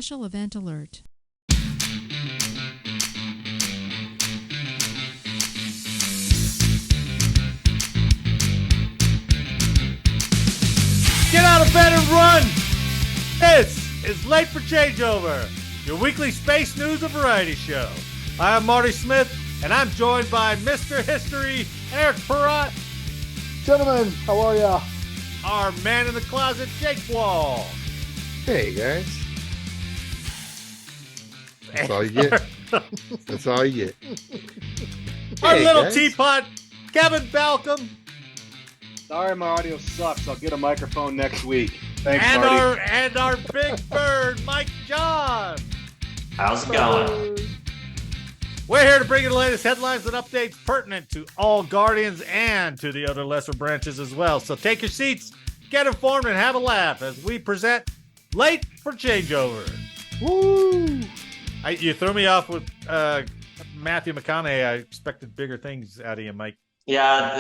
special event alert. Get out of bed and run! This is Late for Changeover, your weekly space news and variety show. I am Marty Smith, and I'm joined by Mr. History, Eric Perrott. Gentlemen, how are ya? Our man in the closet, Jake Wall. Hey, guys. That's all you get. That's all you get. Our Hey, little guys. teapot, Kevin Balcom. Sorry, my audio sucks. I'll get a microphone next week. Thanks, And Marty. our big bird, Mike John. How's it going? We're here to bring you the latest headlines and updates pertinent to all Guardians and to the other lesser branches as well. So take your seats, get informed, and have a laugh as we present Late for Changeover. Woo! You threw me off with Matthew McConaughey. I expected bigger things out of you, Mike. Yeah,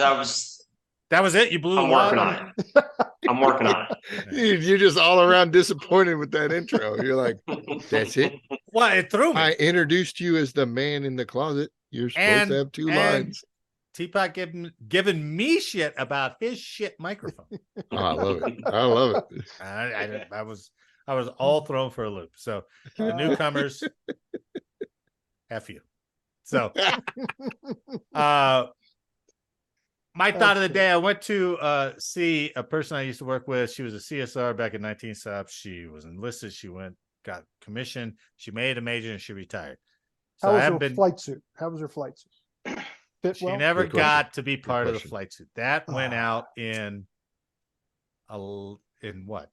That was it? You blew I'm the wad working on it. I'm working on Dude, you're just all around disappointed with that intro. You're like, it. that's it. Well, it threw me. I introduced you as the man in the closet. You're supposed to have two lines. Teapot giving me shit about his shit microphone. Oh, I love it. I love it. I was all thrown for a loop. So the newcomers, F you. So my thought of the day, I went to see a person I used to work with. She was a CSR back in 19 subs. She was enlisted. She got commissioned. She made a major and she retired. So How I was haven't her been. flight suit? How was her flight suit? Fit She well? never Good question. got to be part of the question. flight suit. That went Ah. out in what?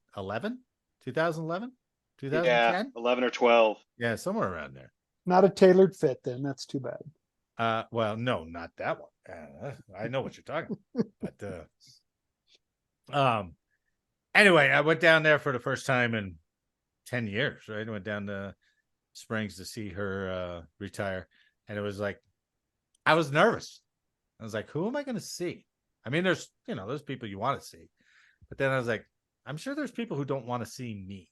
2011? 2010? Yeah, 11 or 12. Yeah, somewhere around there. Not a tailored fit then. That's too bad. Well, no, not that one. I know what you're talking about. But anyway, I went down there for the first time in 10 years, right? I went down to Springs to see her retire. And it was like, I was nervous. I was like, who am I going to see? I mean, there's people you want to see. But then I was like, I'm sure there's people who don't want to see me.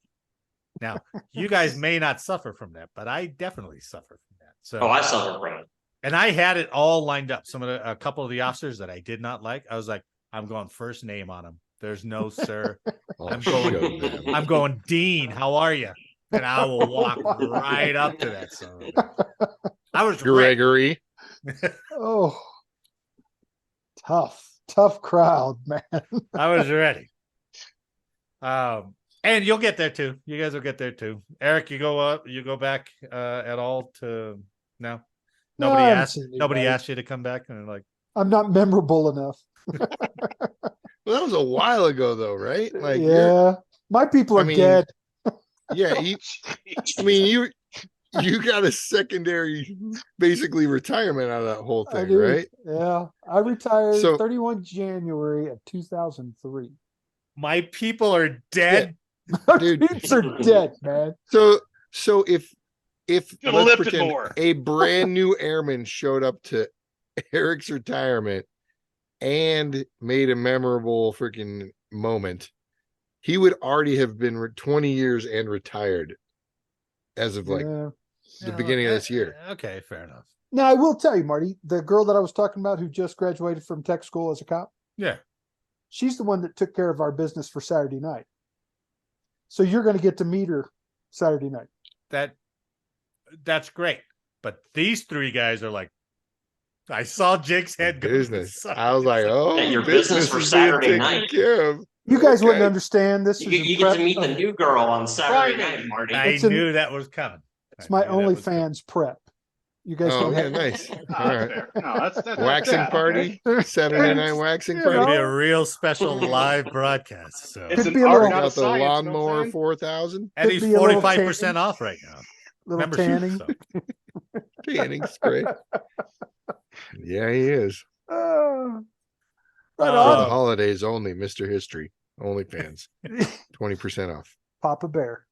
Now, you guys may not suffer from that, but I definitely suffer from that. So Oh, I suffer from it. and I had it all lined up. A couple of the officers that I did not like, I was like, I'm going first name on them. There's no sir. Oh, I'm show going- them. I'm going Dean. How are you? And I will walk right up to that son of a bitch. I was ready. Gregory. Oh, tough crowd, man. I was ready. And you'll get there too. You guys will get there too. Eric, you go back at all to no? No, Nobody I haven't asked. seen Nobody anybody. asked you to come back, and like, I'm not memorable enough. Well, that was a while ago, though, right? Like, Yeah, my people I are mean, dead. yeah. I mean, you got a secondary, basically retirement out of that whole I thing, do. right? Yeah, I retired So- 31 January of 2003. my people are dead. Our Dude. peeps are dead, man. So if Should've let's lifted pretend more. a brand new airman showed up to Eric's retirement and made a memorable freaking moment, he would already have been 20 years and retired as of like Yeah. the beginning of this year. Okay, fair enough. Now I will tell you, Marty, the girl that I was talking about who just graduated from tech school as a cop, Yeah. she's the one that took care of our business for Saturday night. So you're going to get to meet her Saturday night. That's great. But these three guys are like, I saw Jake's head go to the Business. side. I was like, oh, Yeah, your business for is being Saturday taken night. care of. You guys wouldn't Okay. understand. This You, is you in get to prep meet the of- new girl on Saturday Friday. night, Marty. I It's in- knew that was coming. It's my I knew that was coming. OnlyFans prep. You guys Oh, don't yeah, have nice. Oh, All right. fair. No, that's Waxing yeah, party, okay. Saturday night waxing You It's gonna party. be a real special live broadcast. So It's Could an be a art, little- not a Got the science. You know what I'm lawnmower saying? 4000 and could he's be a little 45% tanning. off right now. little Membership, tanning. so. tanning spray. Yeah, he is. Right For the on. holidays only, Mr. History. OnlyFans. 20% off. Papa Bear.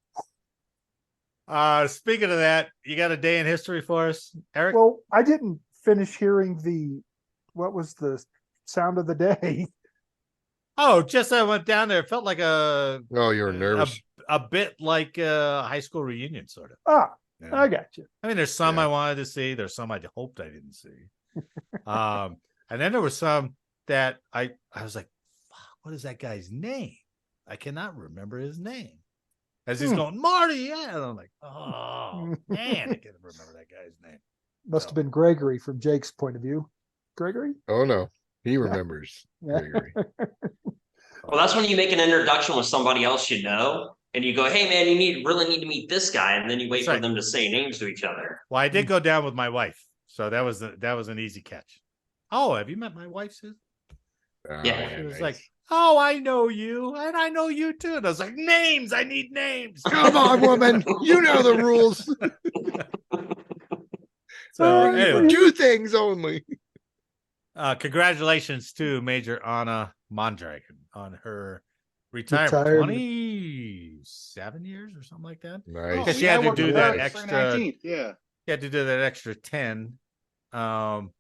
Speaking of that, you got a day in history for us, Eric? Well, I didn't finish hearing what was the sound of the day. Oh, just I went down there. It felt like a Oh, you were nervous. a bit like a high school reunion, sort of. Ah, Yeah. I got you. I mean, there's some Yeah. I wanted to see. There's some I hoped I didn't see. And then there were some that I was like, fuck, what is that guy's name? I cannot remember his name. As he's going, Marty, yeah. And I'm like, oh man, I can't remember that guy's name. Must have been Gregory from Jake's point of view. Gregory? Oh no, he remembers. Yeah. Gregory. Well, that's when you make an introduction with somebody else you know, and you go, "Hey, man, you really need to meet this guy," and then you wait That's for right. them to say names to each other. Well, I did go down with my wife, so that was an easy catch. Oh, have you met my wife, Susan? Yeah. She was nice. like, "Oh, I know you, and I know you too." And I was like, "Names! I need names." Come on, woman. You know the rules. So anyway, 2 things only. congratulations to Major Anna Mondragon on her retirement. Retirement. 27 years or something like that. Nice. Because she yeah, had I to worked do with that her extra. for 19th, yeah. She had to do that extra 10 for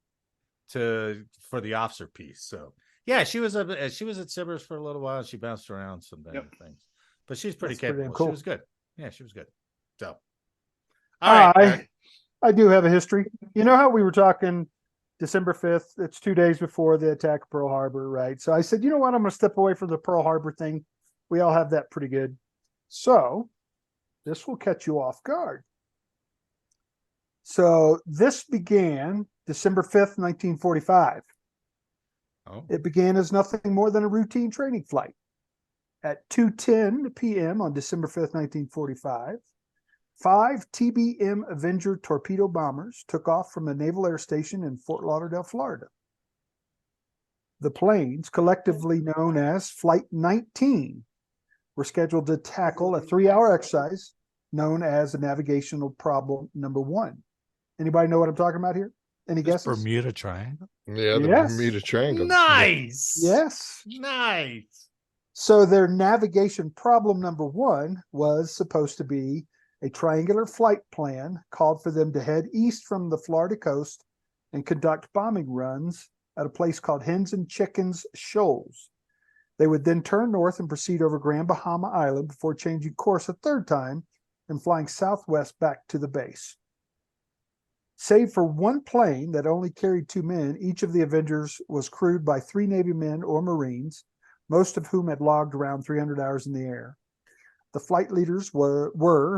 the officer piece. So yeah, she was at Sivers for a little while. She bounced around some different things, but she's pretty That's pretty capable. cool. She was good. Yeah, she was good. So, all right, Eric. I do have a history. You know how we were talking December 5th? It's 2 days before the attack of Pearl Harbor, right? So I said, you know what? I'm going to step away from the Pearl Harbor thing. We all have that pretty good. So this will catch you off guard. So this began December 5th, 1945. Oh, It began as nothing more than a routine training flight. At 2:10 p.m. on December 5th, 1945, 5 TBM Avenger torpedo bombers took off from a naval air station in Fort Lauderdale, Florida. The planes, collectively known as Flight 19, were scheduled to tackle a 3-hour exercise known as a navigational problem number 1. Anybody know what I'm talking about here? Any this guesses? Bermuda Triangle. Yeah, the Yes. Bermuda Triangle. Nice. Yes. Nice. So their navigation problem number 1 was supposed to be a triangular flight plan called for them to head east from the Florida coast and conduct bombing runs at a place called Hens and Chickens Shoals. They would then turn north and proceed over Grand Bahama Island before changing course a third time and flying southwest back to the base. Save for one plane that only carried 2 men, each of the Avengers was crewed by 3 Navy men or Marines, most of whom had logged around 300 hours in the air. The flight leaders were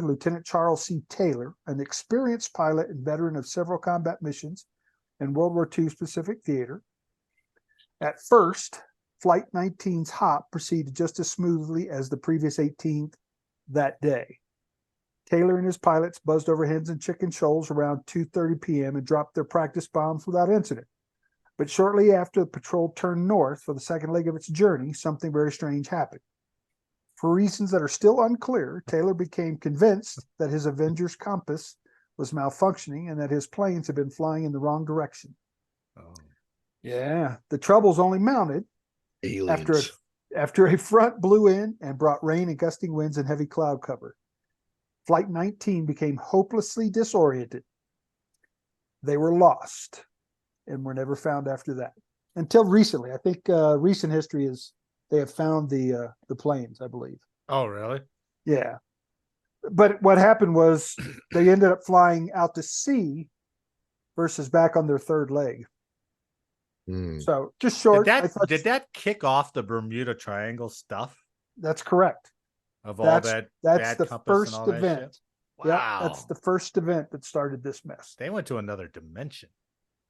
Lieutenant Charles C. Taylor, an experienced pilot and veteran of several combat missions in World War II Pacific Theater. At first, Flight 19's hop proceeded just as smoothly as the previous 18th that day. Taylor and his pilots buzzed over Hens and Chicken Shoals around 2:30 p.m. and dropped their practice bombs without incident. But shortly after the patrol turned north for the second leg of its journey, something very strange happened. For reasons that are still unclear, Taylor became convinced that his Avenger's compass was malfunctioning and that his planes had been flying in the wrong direction. Oh. Yeah, the troubles only mounted Aliens. after a front blew in and brought rain and gusting winds and heavy cloud cover. Flight 19 became hopelessly disoriented. They were lost and were never found after that. Until recently. I think recent history is they have found the planes, I believe. Oh, really? Yeah. But what happened was they ended up flying out to sea versus back on their third leg. Hmm. So just short. Did that kick off the Bermuda Triangle stuff That's correct. of all that? That's bad the compass and first all that event. shit? Yeah, Wow. that's the first event that started this mess. They went to another dimension.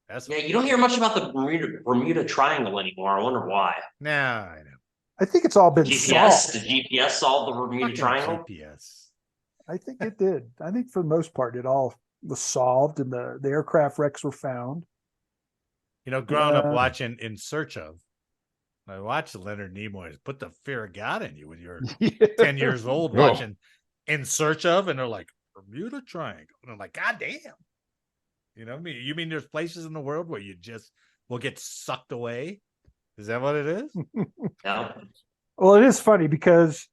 That's Yeah, you don't hear much about the Bermuda Triangle anymore. I wonder why. Nah, I know. I think it's all been GPS? solved. Did GPS solve the Bermuda Fucking Triangle? GPS. I think it did. I think for the most part, it all was solved and the aircraft wrecks were found. You know, growing up Yeah. watching In Search Of, I watched Leonard Nimoy put the fear of God in you when you're 10 years old Oh. watching In Search Of, and they're like, Bermuda Triangle. And I'm like, God damn. You know, you mean there's places in the world where you just will get sucked away? Is that what it is? Yeah. Well, it is funny because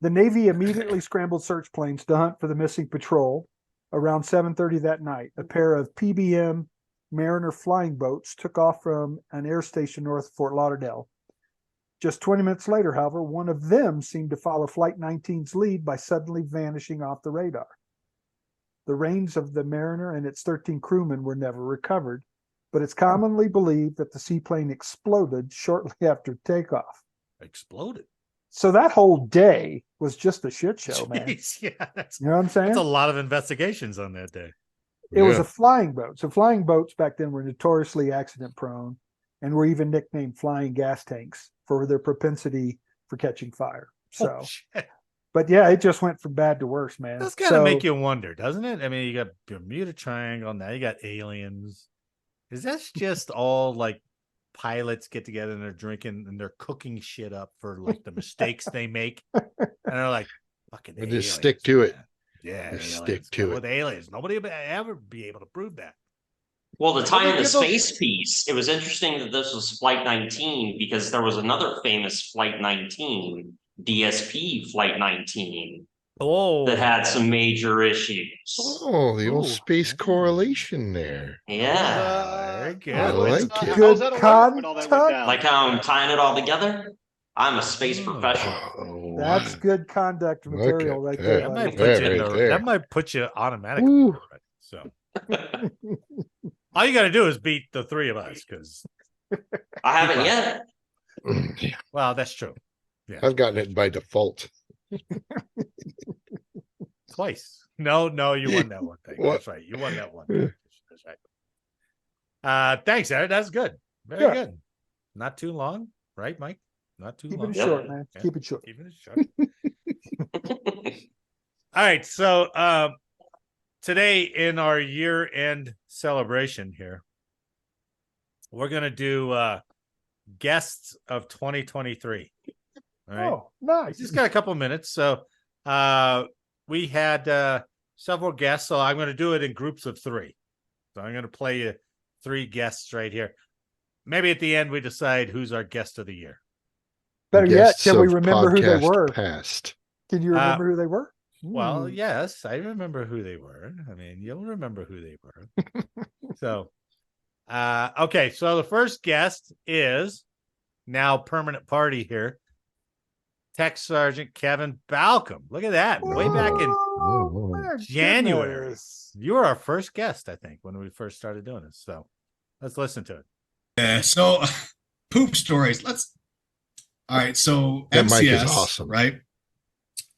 the Navy immediately scrambled search planes to hunt for the missing patrol. Around 7:30 that night, a pair of PBM Mariner flying boats took off from an air station north of Fort Lauderdale. Just 20 minutes later, however, one of them seemed to follow Flight 19's lead by suddenly vanishing off the radar. The remains of the Mariner and its 13 crewmen were never recovered, but it's commonly believed that the seaplane exploded shortly after takeoff. Exploded. So that whole day was just a shit show, man. Jeez, yeah, that's You know what I'm saying? a lot of investigations on that day. It was Yeah. a flying boat. So flying boats back then were notoriously accident prone and were even nicknamed flying gas tanks for their propensity for catching fire. So, Oh, shit. but yeah, it just went from bad to worse, man. That's gotta So- make you wonder, doesn't it? I mean, you got Bermuda Triangle, now you got aliens. Is that just all like pilots get together and they're drinking and they're cooking shit up for like the mistakes they make? And they're like, fucking They just aliens, stick to it. man. Yeah, Just stick aliens. to Go it. with aliens. Nobody will ever be able to prove that. Well, to tie in the give those- space piece, it was interesting that this was Flight 19 because there was another famous Flight 19, DSP Flight 19, Oh, that had some major issues. Oh, the old Ooh. space correlation there. Yeah. very good. I like it. How Good was that alert when all that went content. down? Like how I'm tying it all together? I'm a space Oh. professional. Oh, That's wow. good conduct Look material at right that. there. that buddy. might put There, you in right the, there. that might put you automatically. Woo. Right. So all you got to do is beat the three of us, because I haven't Keep yet. Yeah, well, that's true. I've gotten it by default. Twice. No, you won that one thing. What? That's right. You won that one. Yeah. That's right. Thanks, Eric. That's good. Very Yeah. good. Not too long, right, Mike? Not too Keep long. it Yep. short, man. Yeah. Keep it short. Keeping it short. All right. So today in our year-end celebration here, we're gonna do guests of 2023. All right. Oh, nice. Just got a couple minutes. So we had several guests, so I'm going to do it in groups of three. So I'm going to play you three guests right here. Maybe at the end we decide who's our guest of the year. Better yet, Guests can we of remember who they podcast were? Past. Can you remember who they were? Well, Hmm. yes, I remember who they were. I mean, you'll remember who they were. So okay, so the first guest is now permanent party here. Tech Sergeant Kevin Balcom. Look at that. Way back in Oh, my January. goodness. You were our first guest, I think, when we first started doing this. So let's listen to it. So poop stories. All right. So That mic is MCS, awesome. right?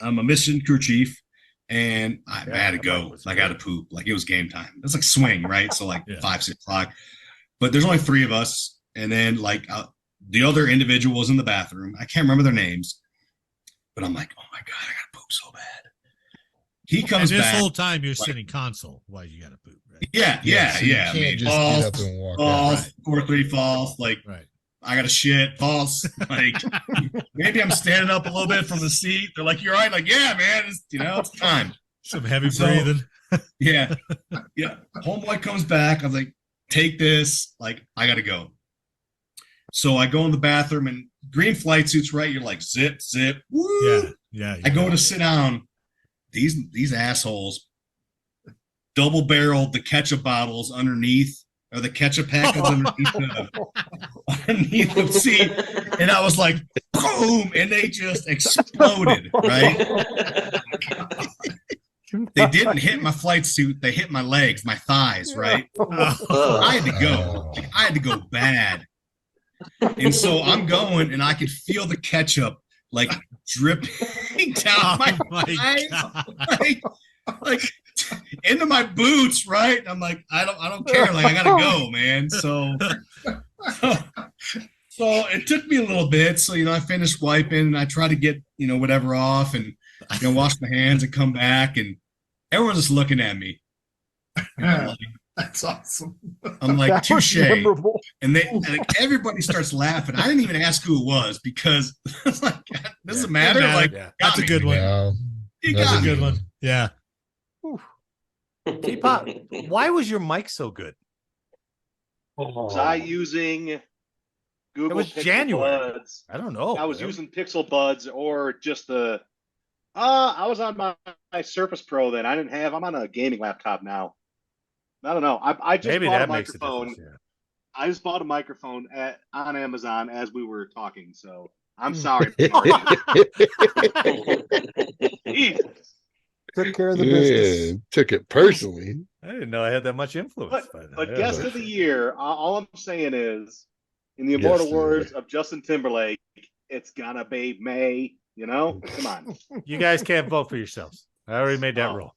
I'm a mission crew chief, and I Yeah, had to that go. mic was Like I had good. to poop. Like it was game time. It's like swing, right? So like Yeah. 5, 6 o'clock. But there's only 3 of us, and then like the other individual was in the bathroom. I can't remember their names, but I'm like, oh my god, I gotta poop so bad. He comes and this back. whole time you're sitting console while you got to poop, right? Yeah. So you I can't mean, just false, get up and walk false, out. 4-3 false. Like Right. I got to shit, false. Like maybe I'm standing up a little bit from the seat. They're like, "You're right." Like, yeah, man, it's time. Some heavy So- breathing. Yeah. Homeboy comes back. I was like, take this. Like, I got to go. So I go in the bathroom and green flight suits, right? You're like, zip, zip. Woo! Yeah. I go to sit down. These assholes double barreled the ketchup bottles underneath, or the ketchup packets underneath the seat. And I was like, boom, and they just exploded, right? They didn't hit my flight suit. They hit my legs, my thighs, right? I had to go. Like, I had to go bad. And so I'm going, and I could feel the ketchup like dripping down my thighs, God. like into my boots, right? I'm like, I don't care. Like, I gotta go, man. So it took me a little bit. So, I finished wiping and I tried to get, whatever off and, wash my hands and come back. And everyone's just looking at me. That's awesome. I'm like, That was touche. memorable. And everybody starts laughing. I didn't even ask who it was because it's like, doesn't matter. Doesn't Like, Yeah. That's a good one. No, you that's got That's a me. good one. Yeah. T-Pop, why was your mic so good? Was I using Google was Pixel January. Buds? I don't know. I was using Pixel Buds or just the. I was on my Surface Pro then. I'm on a gaming laptop now. I don't know. I just Maybe bought that a makes a microphone. difference. I just bought a microphone on Amazon as we were talking, so I'm sorry. Jesus. Took care of the business. Yeah, took it personally. I didn't know I had that much influence. But guest of the year, all I'm saying is, in the immortal Guest of the words year. of Justin Timberlake, it's gonna be May. You know, come on. You guys can't vote for yourselves. I already made that Oh. rule.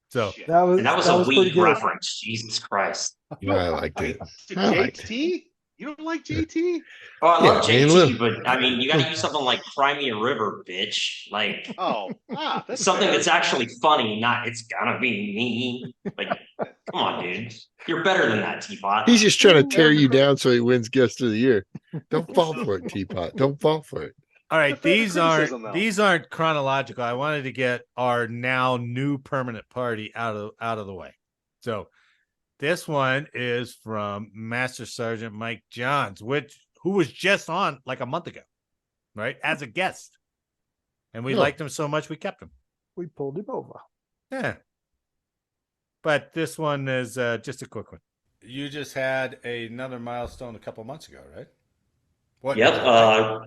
So Shit. That was And that was that a was pretty weak good. reference. Jesus Christ. Yeah, I liked Wait, it. I liked it. JT? You don't like JT? Oh, I love Yeah, I mean, JT, look. but I mean, you got to use something like Crimea River, bitch. Like Oh, that's something fair. that's actually funny, not it's gonna be me. Like, come on, dude. You're better than that, Teapot. He's just trying to tear you down so he wins guest of the year. Don't fall for it, Teapot. Don't fall for it. all right, Fair these criticism, though. aren't chronological. I wanted to get our now new permanent party out of the way. So this one is from Master Sergeant Mike Johns, who was just on like a month ago, right? As a guest. And we Oh. liked him so much we kept him. We pulled him over. Yeah. But this one is just a quick one. You just had another milestone a couple months ago, right? What? Yep.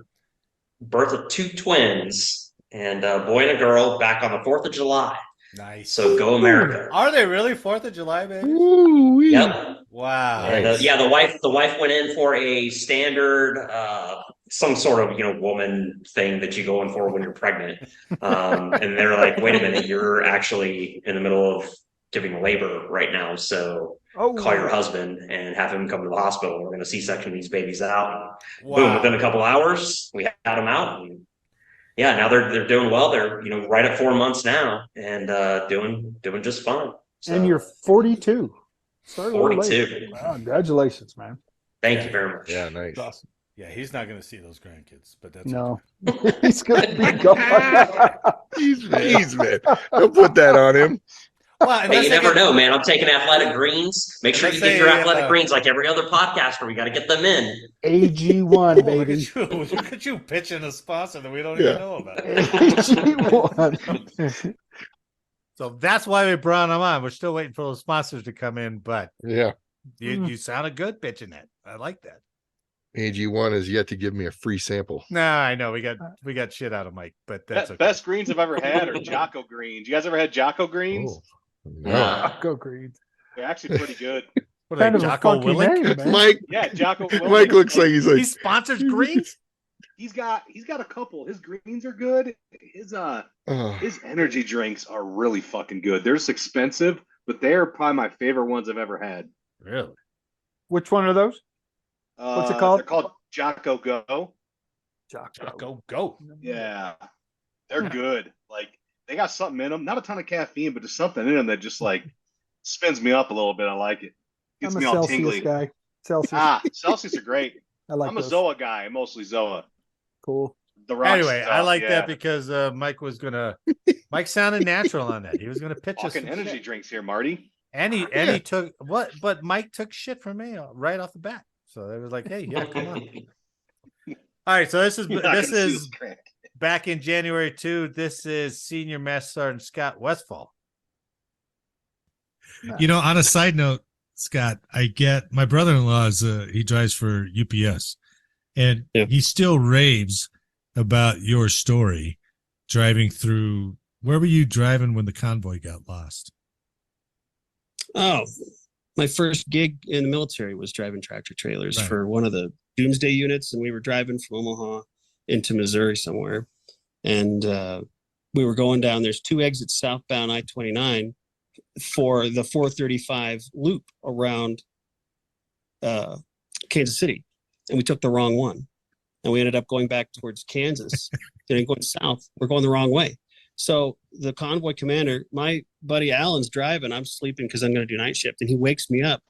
Birth of 2 twins and a boy and a girl back on the 4th of July. Nice. So go America. Are they really 4th of July, baby? Woo-wee. Yep. Wow. And, Nice. yeah, the wife went in for a standard, some sort of woman thing that you go in for when you're pregnant. And they're like, wait a minute, you're actually in the middle of giving labor right now, so call your husband and have him come to the hospital. We're going to C-section these babies out. And boom, within a couple hours, we had them out. And yeah, now they're doing well. They're right at 4 months now and doing just fine. So, And you're 42. Started a little 42. late. Wow, congratulations, man. Thank you very much. Yeah, nice. That's awesome. Yeah, he's not going to see those grandkids, but that's No, he's gonna be gone. He's man. Don't put that on him. Well, Hey, you never know, man. I'm taking athletic greens. Make sure you Unless get your they, athletic greens like every other podcaster. We got to get them in. AG1, Look baby. at you. Look at you pitching a sponsor that we don't Yeah. even know about. AG1. So that's why we brought him on. We're still waiting for those sponsors to come in, but Yeah. you sounded good pitching that. I like that. AG1 has yet to give me a free sample. No, I know we got shit out of Mike, but that's okay. Best greens I've ever had are Jocko greens. You guys ever had Jocko greens? Oh, no. Go Green. They're actually pretty good. What are Kind they, of a Jocko funky Willink? name, man. Mike Yeah, Jocko. Mike looks like he's like He sponsors greens? He's got a couple. His greens are good. His energy drinks are really fucking good. They're just expensive, but they're probably my favorite ones I've ever had. Really? Which one are those? What's it called? They're called Jocko Go. Jocko, go. Yeah, they're good. Like they got something in them. Not a ton of caffeine, but there's something in them that just like spins me up a little bit. I like it. Gets I'm a me all Celsius tingly. guy. Celsius. Celsius are great. I like I'm a those. Zoa guy. I'm mostly Zoa. Cool. The rocks Anyway, I stuff, like yeah. that because Mike sounded natural on that. He was gonna pitch us Fucking some energy shit. drinks here, Marty. And he took but Mike took shit from me right off the bat. So it was like, hey, yeah, come on. All right, so this You're not gonna see is this crack. back in January 2. This is Senior Master Sergeant Scott Westfall. On a side note, Scott, I get my brother-in-law he drives for UPS, and Yeah. he still raves about your story driving through. Where were you driving when the convoy got lost? Oh, my first gig in the military was driving tractor trailers Right. for one of the doomsday units, and we were driving from Omaha into Missouri somewhere, and we were going down. There's 2 exits southbound I-29 for the 435 loop around Kansas City, and we took the wrong one, and we ended up going back towards Kansas. Then going south, we're going the wrong way. So the convoy commander, my buddy Alan's driving. I'm sleeping because I'm going to do night shift, and he wakes me up.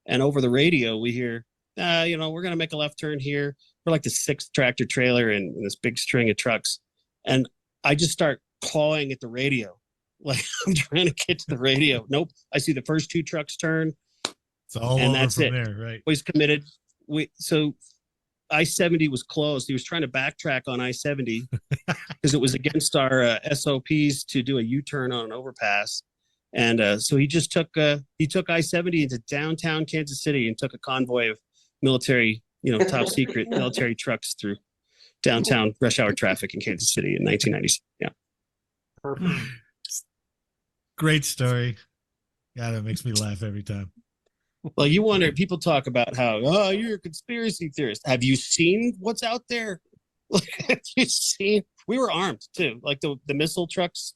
And over the radio, we hear, we're going to make a left turn here. We're like the 6th tractor trailer in this big string of trucks, and I just start clawing at the radio, like I'm trying to get to the radio. Nope, I see the first 2 trucks turn. It's all And over that's from it. there, right? Always committed. So I-70 was closed. He was trying to backtrack on I-70 because it was against our SOPs to do a U-turn on an overpass. And so he just took I-70 into downtown Kansas City and took a convoy of military, top secret military trucks through downtown rush hour traffic in Kansas City in 1996. Yeah. Perfect. Great story. God, it makes me laugh every time. Well, you wonder, people talk about how, oh, you're a conspiracy theorist. Have you seen what's out there? Have you seen? We were armed too, like the missile trucks.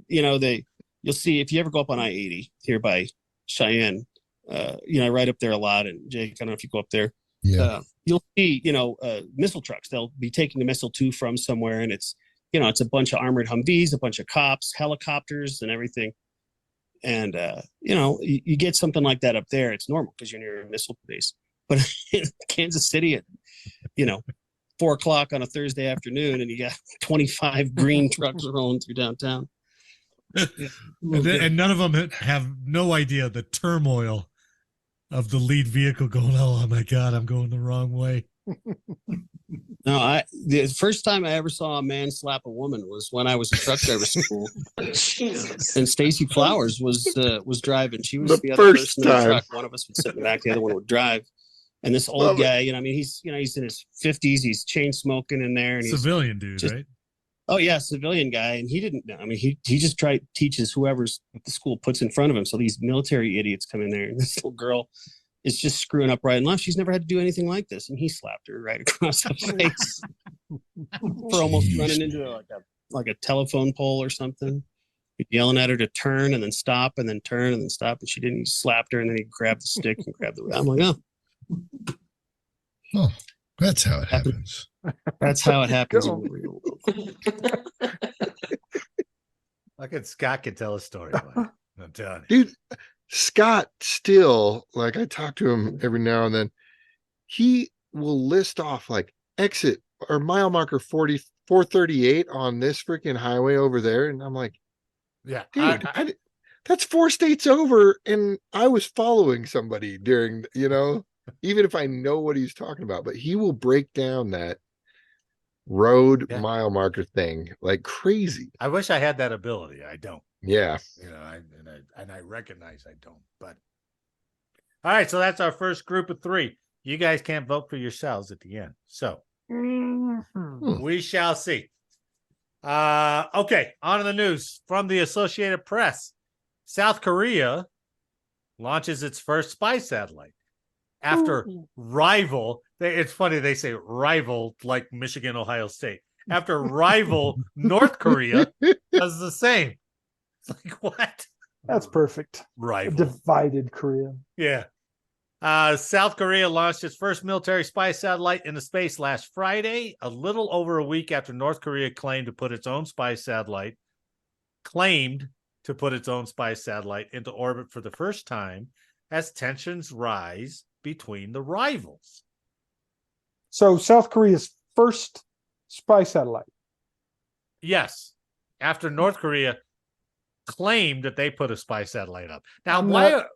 You'll see if you ever go up on I-80 here by Cheyenne, right up there a lot. And Jake, I don't know if you go up there. Yeah. You'll see, missile trucks. They'll be taking the missile to from somewhere, and it's a bunch of armored Humvees, a bunch of cops, helicopters, and everything. And you get something like that up there, it's normal because you're near a missile base. But in Kansas City at 4:00 on a Thursday afternoon, and you got 25 green trucks rolling through downtown. And none of them have no idea the turmoil of the lead vehicle going, oh my God, I'm going the wrong way. No, the first time I ever saw a man slap a woman was when I was in truck driver school. Jesus. And Stacy Flowers was driving. She was The the other first person in the time. truck. One of us would sit in the back, the other one would drive. And this old Love it. guy, he's in his 50s. He's chain smoking in there, and he's Civilian dude, just- right? oh yeah, civilian guy. And he didn't know. I mean, he just teaches whoever's the school puts in front of him. So these military idiots come in there, and this little girl is just screwing up right and left. She's never had to do anything like this, and he slapped her right across the face for almost running into like a telephone pole or something. Yelling at her to turn and then stop and then turn and then stop, and she didn't. He slapped her, and then he grabbed the stick and grabbed the. I'm like, oh, Oh, that's how it happens. that's how it happens in Go. the real world. Look at Scott can tell a story. Mike. I'm telling you. Dude, Scott still, like, I talk to him every now and then. He will list off like exit or mile marker 438 on this freaking highway over there. And I'm like, Yeah, dude, that's 4 states over. And I was following somebody during, even if I know what he's talking about, but he will break down that road Yeah. mile marker thing like crazy. I wish I had that ability. I don't. Yeah. I recognize I don't. But all right, so that's our first group of 3. You guys can't vote for yourselves at the end, so we shall see. Okay, on to the news from the Associated Press. South Korea launches its first spy satellite after rival. It's funny they say rival like Michigan, Ohio State. After rival North Korea does the same. It's like, what? That's perfect. A Rival. divided Korea. Yeah. South Korea launched its first military spy satellite into space last Friday, a little over a week after North Korea claimed to put its own spy satellite into orbit for the first time as tensions rise between the rivals. So South Korea's first spy satellite. Yes. After North Korea claimed that they put a spy satellite up. Now, I'm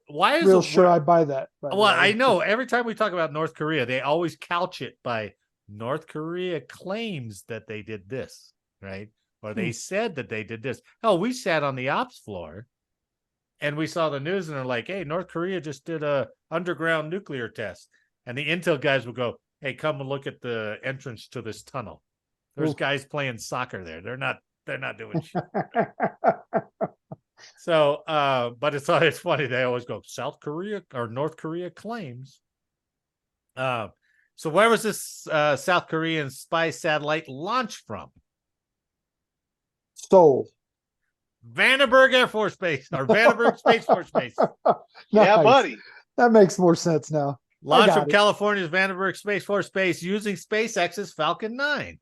why is Real it sure I buy that. by the Well, way. I know every time we talk about North Korea, they always couch it by North Korea claims that they did this, right? Or they said that they did this. Hell, we sat on the ops floor and we saw the news and they're like, hey, North Korea just did a underground nuclear test. And the intel guys would go, hey, come and look at the entrance to this tunnel. There's guys playing soccer there. They're not doing shit. So, but it's funny. They always go South Korea or North Korea claims. So where was this South Korean spy satellite launched from? Seoul. Vandenberg Air Force Base or Vandenberg Space Force Base. Yeah, Nice. buddy. That makes more sense now. Launched got from it. California's Vandenberg Space Force Base using SpaceX's Falcon 9.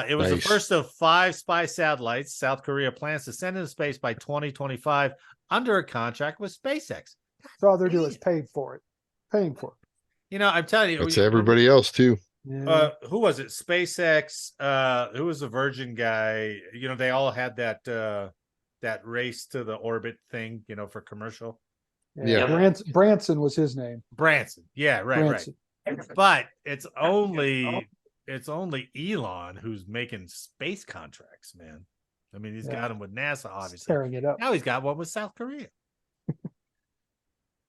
It was the Nice. first of 5 spy satellites South Korea plans to send into space by 2025 under a contract with SpaceX. So all they're doing is paying for it. Paying for I'm telling you, It's everybody else too. it. Yeah. who was it? SpaceX. Who was the Virgin guy? They all had that race to the orbit thing. For commercial. Yeah. Branson was his name. Branson. Yeah, right, Branson. right. But it's only Elon who's making space contracts, man. I mean, he's got them with NASA, obviously. Tearing it up. Now he's got one with South Korea.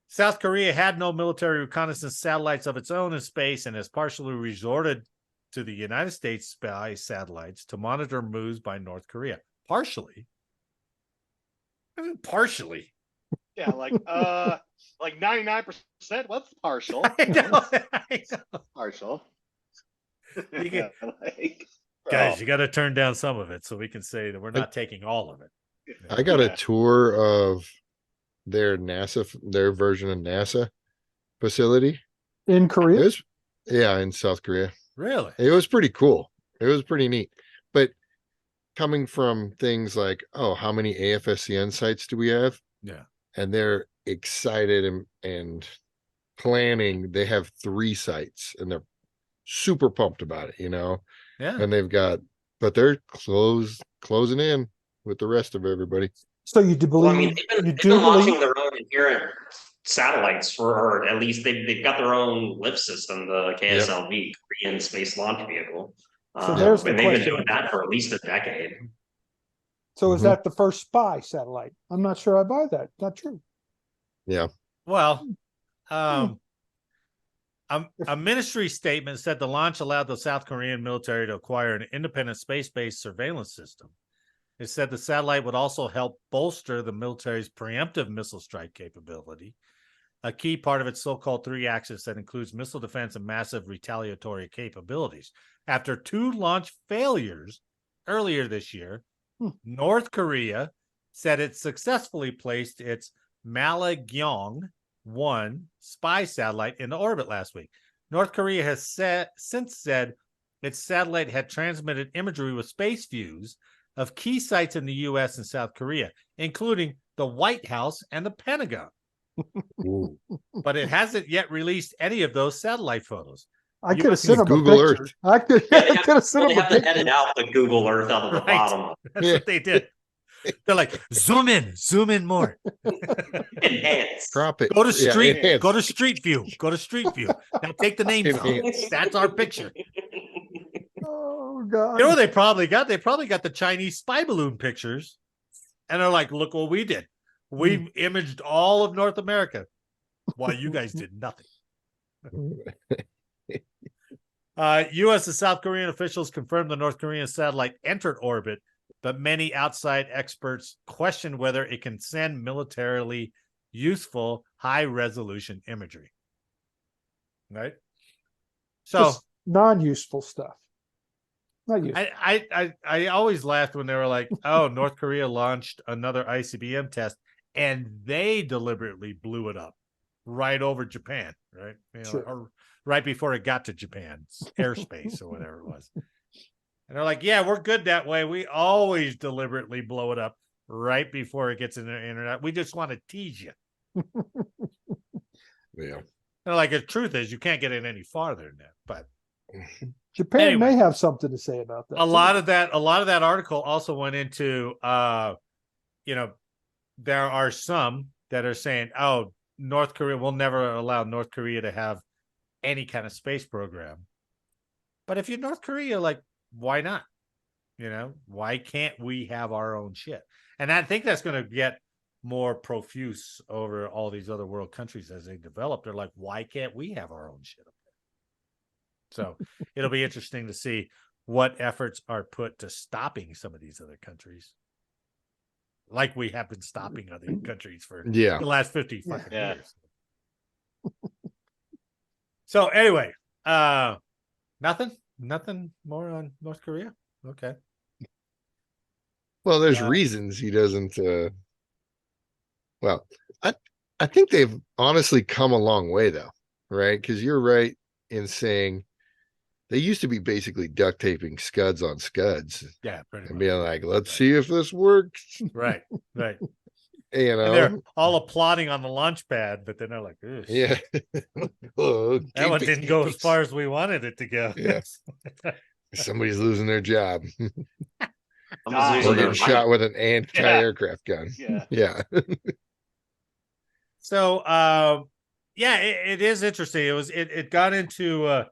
South Korea had no military reconnaissance satellites of its own in space and has partially resorted to the United States spy satellites to monitor moves by North Korea. Partially. I mean, partially. Yeah, like 99%. What's partial? I know. I know. Partial. You can- Like, Guys, bro. you got to turn down some of it so we can say that we're not taking all of it. I got Yeah. a tour of their their version of NASA facility. In It Korea? was, yeah, in South Korea. Really? It was pretty cool. It was pretty neat. But coming from things like, oh, how many AFSCN sites do we have? Yeah. And they're excited and planning. They have 3 sites and they're super pumped about it, Yeah. and but they're closing in with the rest of everybody. So you do Well, I believe mean, they've you been do launching believe their own inherent satellites or at least they've got their own lift system, the KSLV, Korean Space Launch Vehicle. So there's And the they've been question. doing that for at least a decade. so is Mhm. that the first spy satellite? I'm not sure I buy that. Not true. Well, a ministry statement said the launch allowed the South Korean military to acquire an independent space-based surveillance system. It said the satellite would also help bolster the military's preemptive missile strike capability, a key part of its so-called 3-axis that includes missile defense and massive retaliatory capabilities. After 2 launch failures earlier this year, North Korea said it successfully placed its Malagyong-1 spy satellite into orbit last week. North Korea has since said its satellite had transmitted imagery with space views of key sites in the U.S. and South Korea, including the White House and the Pentagon. But it hasn't yet released any of those satellite photos. I could have sent use them Google a picture. Earth. I could have sent They them a have to picture. edit out the Google Earth out of the Right. bottom. That's what they did. They're like, zoom in more. Enhance. Crop it. Go to street. enhance. Go to street view. Go to street view. Now take the names out. Enhance. That's our picture. Oh God. You know what they probably got? They probably got the Chinese spy balloon pictures. And they're like, look what we did. We imaged all of North America while you guys did nothing. U.S. and South Korean officials confirmed the North Korean satellite entered orbit, but many outside experts question whether it can send militarily useful high-resolution imagery. Right? So Just non-useful stuff. Not useful. I always laughed when they were like, oh, North Korea launched another ICBM test and they deliberately blew it up right over Japan, right? Sure. Or right before it got to Japan's airspace or whatever it was. And they're like, yeah, we're good that way. We always deliberately blow it up right before it gets in the internet. We just want to tease you. Yeah. And like, the truth is, you can't get it any farther than that. But Japan anyway. may have something to say about that. a lot of that article also went into there are some that are saying, oh, North Korea will never allow North Korea to have any kind of space program. But if you're North Korea, like, why not? Why can't we have our own shit? And I think that's going to get more profuse over all these other world countries as they develop. They're like, why can't we have our own shit up there? So it'll be interesting to see what efforts are put to stopping some of these other countries. Like we have been stopping other countries for the last 50 fucking years. So anyway, nothing more on North Korea. Okay. Well, there's reasons he doesn't. Well, I think they've honestly come a long way though, right? Because you're right in saying they used to be basically duct taping scuds on scuds. Yeah, pretty and much. being like, let's see if this works. Right. You know, And they're all applauding on the launch pad, but then they're like, ugh, yeah. Oh, that one keep it, didn't keep go it. as far as we wanted it to go. Yeah. Somebody's losing their job. I'm Nice. losing Or their getting mind. shot with an anti-aircraft gun. Yeah. Yeah. So, it is interesting. It got into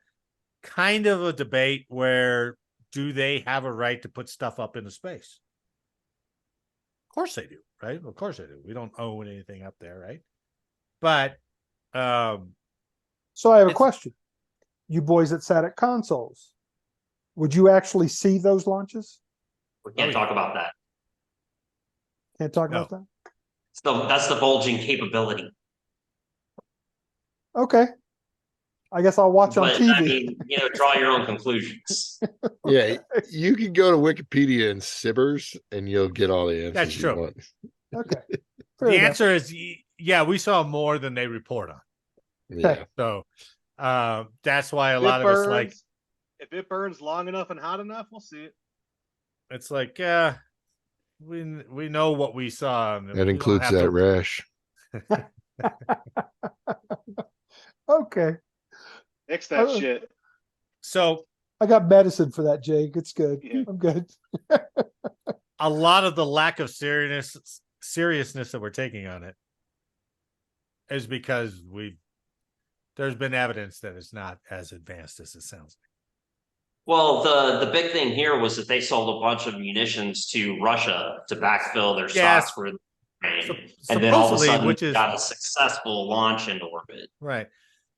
kind of a debate where do they have a right to put stuff up into space? Of course they do, right? Of course they do. We don't own anything up there, right? But So I have a question. You boys that sat at consoles, Would you actually see those launches? We can't talk about that. Can't talk No. about that. That's the bulging capability. Okay. I guess I'll watch on But TV. I mean, draw your own conclusions. Yeah, you can go to Wikipedia and Sibbers, and you'll get all the answers That's you true. want. Okay. The Fair enough. answer is yeah, we saw more than they report on. Yeah, So that's why a If lot it of us like burns- if it burns long enough and hot enough, we'll see it. it's like we know what we saw. And we that don't includes have that to- rash. Okay. Fix that Oh. shit. So I got medicine for that, Jake. It's good. Yeah. I'm good. a lot of the lack of seriousness that we're taking on it is because there's been evidence that it's not as advanced as it sounds like. Well, the big thing here was that they sold a bunch of munitions to Russia to backfill their Yes. stocks for the Ukraine. So- And then all of a supposedly, sudden, which is- got a successful launch into orbit. Right.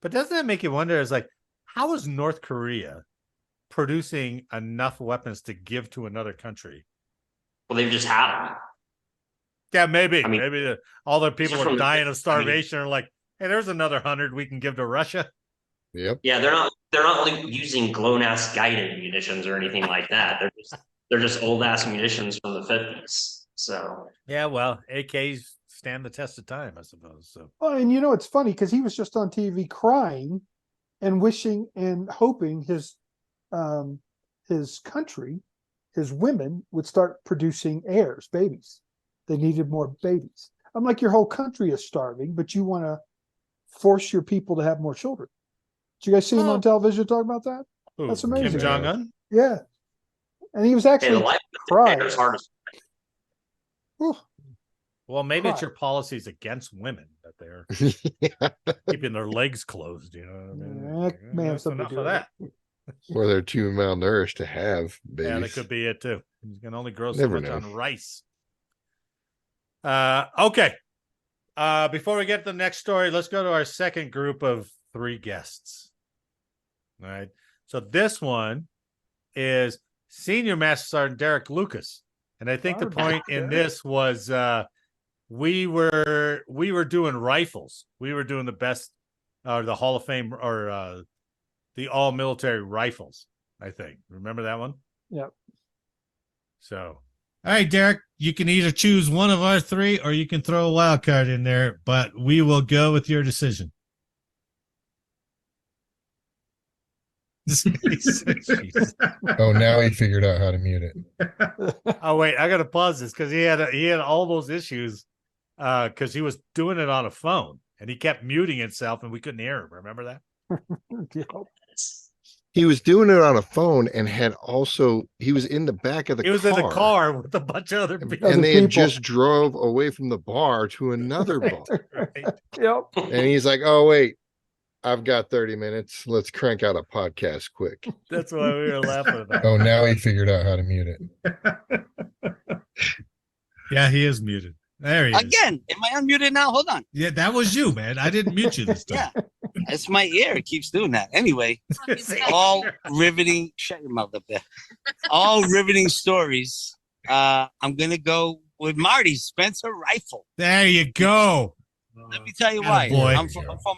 But doesn't that make you wonder is like, how is North Korea producing enough weapons to give to another country? Well, they've just had them. Yeah, maybe. I mean, maybe all the people just are from the- dying of starvation are like, hey, there's another 100 we can give to Russia. Yep. Yeah, they're not like using GLONASS guided munitions or anything like that. They're just old ass munitions from the 50s. So Yeah, well, AKs stand the test of time, I suppose. So Well, and it's funny because he was just on TV crying and wishing and hoping his country, his women would start producing heirs, babies. They needed more babies. I'm like, your whole country is starving, but you want to force your people to have more children. Did you guys see him on television talking about that? who, That's Kim amazing. Jong Un? Yeah. And he was hey, the actually life crying. is hard. Whew. Well, maybe it's Right. your policies against women that they're Yeah. keeping their legs closed. You know what I mean? Yeah, Like, may have that's something to enough do of with that. Or they're too malnourished to have babies. Yeah, that could be it too. You can only grow so Never much know. on rice. Okay. Before we get to the next story, let's go to our second group of 3 guests. All right. So this one is Senior Master Sergeant Derek Lucas. And I think the point in this was we were doing rifles. We were doing the best the Hall of Fame or the all military rifles, I think. Remember that one? Yep. So All right, Derek, you can either choose one of our 3 or you can throw a wild card in there, but we will go with your decision. Oh, now he figured out how to mute it. Oh wait, I gotta pause this because he had all those issues because he was doing it on a phone and he kept muting himself and we couldn't hear him. Remember that? Yep. He was doing it on a phone and he was in the back of the He was in the car with a bunch of other people. Other and they had people. just drove away from the bar to another bar. Right? Yep. And he's like, oh, wait, I've got 30 minutes. Let's crank out a podcast quick. That's why we were laughing about. Oh, now he figured out how to mute it. Yeah, he is muted. There he is. Again, am I unmuted now? Hold on. Yeah, that was you, man. I didn't mute you this time. Yeah, it's my ear. It keeps doing that. Anyway, all riveting. Shut your mouth up there. All riveting stories. I'm gonna go with Marty Spencer Rifle. There you go. Let me tell you why. Attaboy.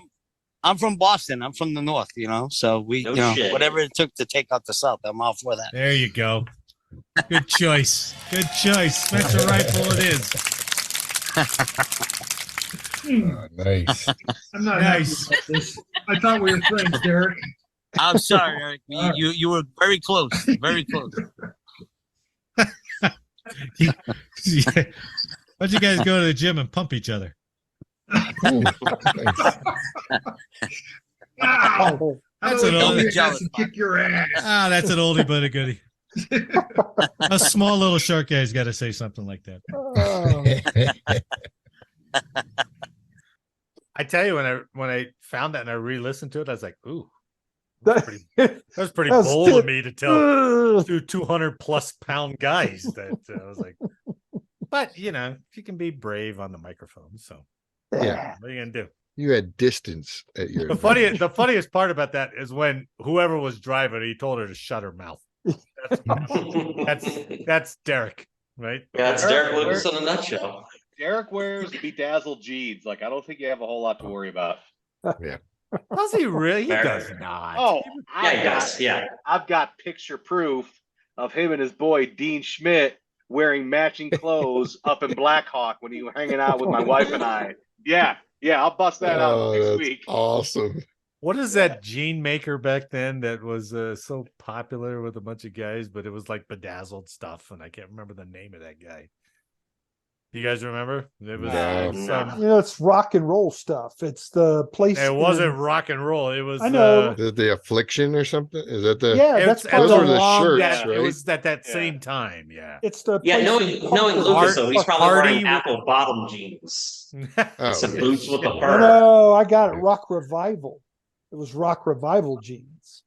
I'm from Boston. I'm from the north. So we, No shit. whatever it took to take out the South, I'm all for that. There you go. Good choice. Good choice. Spencer Rifle it is. Oh, nice. I'm not Nice. happy about this. I thought we were friends, Derek. I'm sorry, Eric. You were very close. Very close. Yeah. Why'd you guys go to the gym and pump each other? Cool. Nice. Ow! That's How an about oldie. we guys and kick your ass? Ah, that's an oldie but a goodie. A small little short guy's got to say something like that. Oh, I tell you, when I found that and I re-listened to it, I was like, "Ooh, that- that was pretty That's bold of it. me to tell Ugh. 200+ pound guys that." I was like, but you can be brave on the microphone. So Yeah. what are you gonna do? You had distance at your The funniest part about that is when whoever was driving, he told her to shut her mouth. That's Derek, right? Yeah, it's Derek Lucas in a nutshell. Derek wears bedazzled jeans. Like, I don't think you have a whole lot to worry about. Yeah. Does he really? He Fair. does not. Oh, Yeah, he does. Yeah. I've got picture proof of him and his boy Dean Schmidt wearing matching clothes up in Black Hawk when he was hanging out with my wife and I. Yeah, I'll bust that out next that's week. awesome. What is that jean maker back then that was so popular with a bunch of guys, but it was like bedazzled stuff, and I can't remember the name of that guy. You guys remember? It was No. It's rock and roll stuff. It's the place. It wasn't rock and roll. It was. I know. Is it the Affliction or something? Is that the? Yeah, that's those were the shirts, that, right? It was at that same time. Yeah. It's the Knowing Lucas, though, he's probably wearing apple bottom jeans. Some boots with the fur. No, I got it. Rock Revival. It was Rock Revival jeans.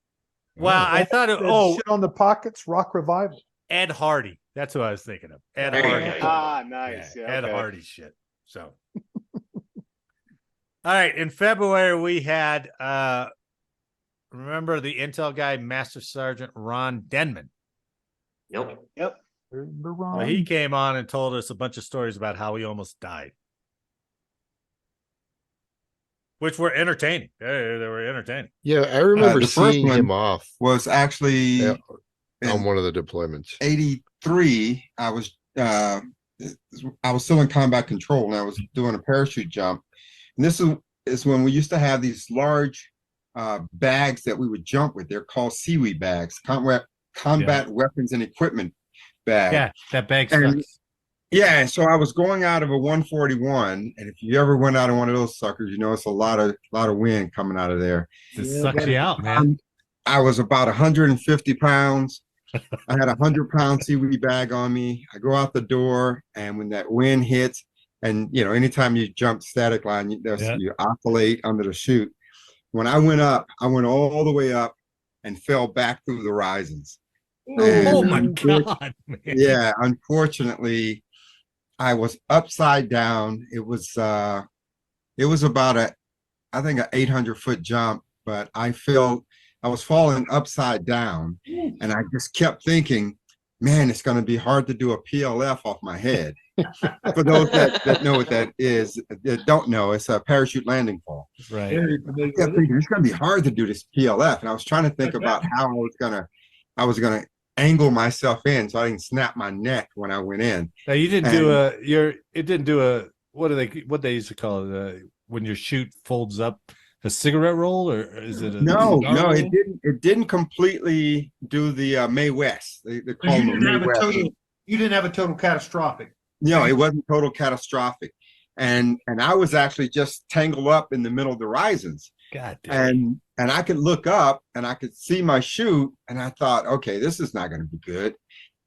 Well, I thought it. Shit on the pockets. Rock Revival. Ed Hardy. That's who I was thinking of. Ed There you Hardy. go. Ah, nice. Yeah, Yeah, Ed okay. Hardy shit. So, all right. In February, we had remember the intel guy, Master Sergeant Ron Denman. Yep. Well, he came on and told us a bunch of stories about how he almost died, which were entertaining. They were entertaining. Yeah, I remember the first seeing one him off was actually on one of the deployments. 83. I was still in combat control, and I was doing a parachute jump. And this is when we used to have these large bags that we would jump with. They're called seaweed bags, combat weapons and equipment bag. Yeah, that bag And- sucks. Yeah, so I was going out of a 141, and if you ever went out of one of those suckers, you know it's a lot of wind coming out of there. It sucks you out, man. I was about 150 pounds. I had a 100-pound seaweed bag on me. I go out the door, and when that wind hits, and anytime you jump static line, you oscillate under the chute. When I went up, I went all the way up and fell back through the risings. Oh my God, man. Yeah, unfortunately, I was upside down. It was about I think an 800-foot jump, but I was falling upside down, and I just kept thinking, man, it's going to be hard to do a PLF off my head. For those that know what that is, that don't know, it's a parachute landing fall. Right. I kept thinking it's going to be hard to do this PLF, and I was trying to think about how I was gonna angle myself in so I didn't snap my neck when I went in. Now you didn't do a what they used to call it when your chute folds up, a cigarette roll, or is it no, it didn't completely do the Mae West. They call them Mae West. You didn't have a total catastrophic. No, it wasn't total catastrophic. And I was actually just tangled up in the middle of the risings. God damn. And I could look up and I could see my chute, and I thought, okay, this is not going to be good.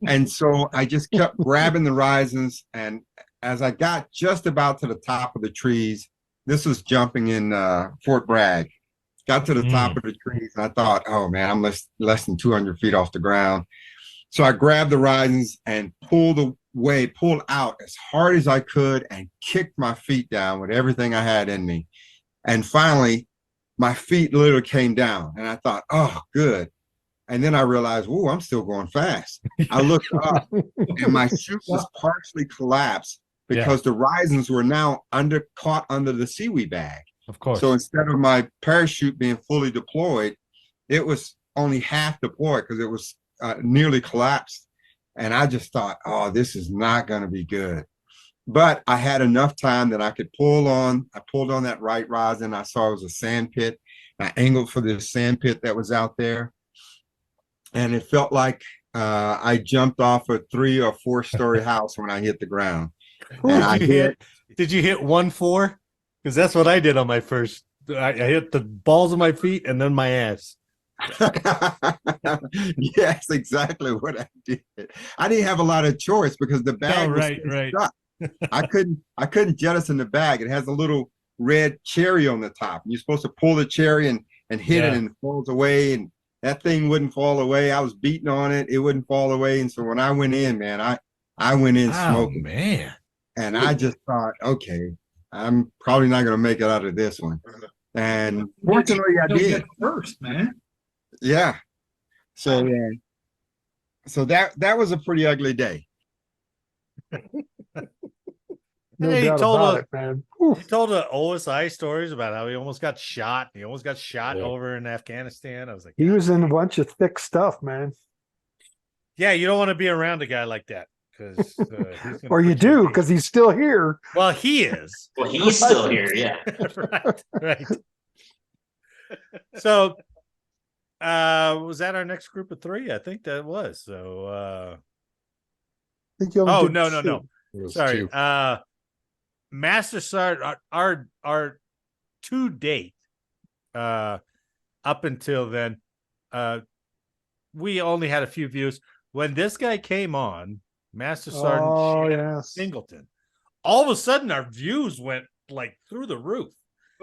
And so I just kept grabbing the risings, and as I got just about to the top of the trees, this was jumping in Fort Bragg, got to the top of the trees, and I thought, oh man, I'm less than 200 feet off the ground. So I grabbed the risings and pulled out as hard as I could and kicked my feet down with everything I had in me. And finally, my feet literally came down, and I thought, oh, good. And then I realized, oh, I'm still going fast. I looked up, and my chute was partially collapsed because the risings were now caught under the seaweed bag. Of course. So instead of my parachute being fully deployed, it was only half deployed because it was nearly collapsed. And I just thought, oh, this is not going to be good. But I had enough time that I could pull on. I pulled on that right rosin. I saw it was a sand pit. I angled for this sand pit that was out there. And it felt like I jumped off a 3 or 4 story house when I hit the ground. And did you hit 1-4? Because that's what I did on my first. I hit the balls of my feet and then my ass. Yes, exactly what I did. I didn't have a lot of choice because the bag was stuck. I couldn't jettison the bag. It has a little red cherry on the top. You're supposed to pull the cherry and hit it, and it falls away, and that thing wouldn't fall away. I was beating on it, it wouldn't fall away. And so when I went in, man, I went in smoking. Man. And I just thought, okay, I'm probably not gonna make it out of this one. And fortunately I did First, man. Yeah. So so that was a pretty ugly day. No And then he doubt told about us- it, man. He told the OSI stories about how he almost got shot. He almost got shot Yeah. over in Afghanistan. I was like, He was in a bunch of thick stuff, man. yeah, you don't want to be around a guy like that because Or you do, because he's still here. Well, he is. Well, he's still here. Yeah. right. So, was that our next group of 3? I think that was. So, I think you only oh did no, 2. It was sorry. 2. Master Sergeant, our to date, up until then, we only had a few views. When this guy came on, Master Sergeant Shannon Singleton, all of a sudden our views went like through the roof.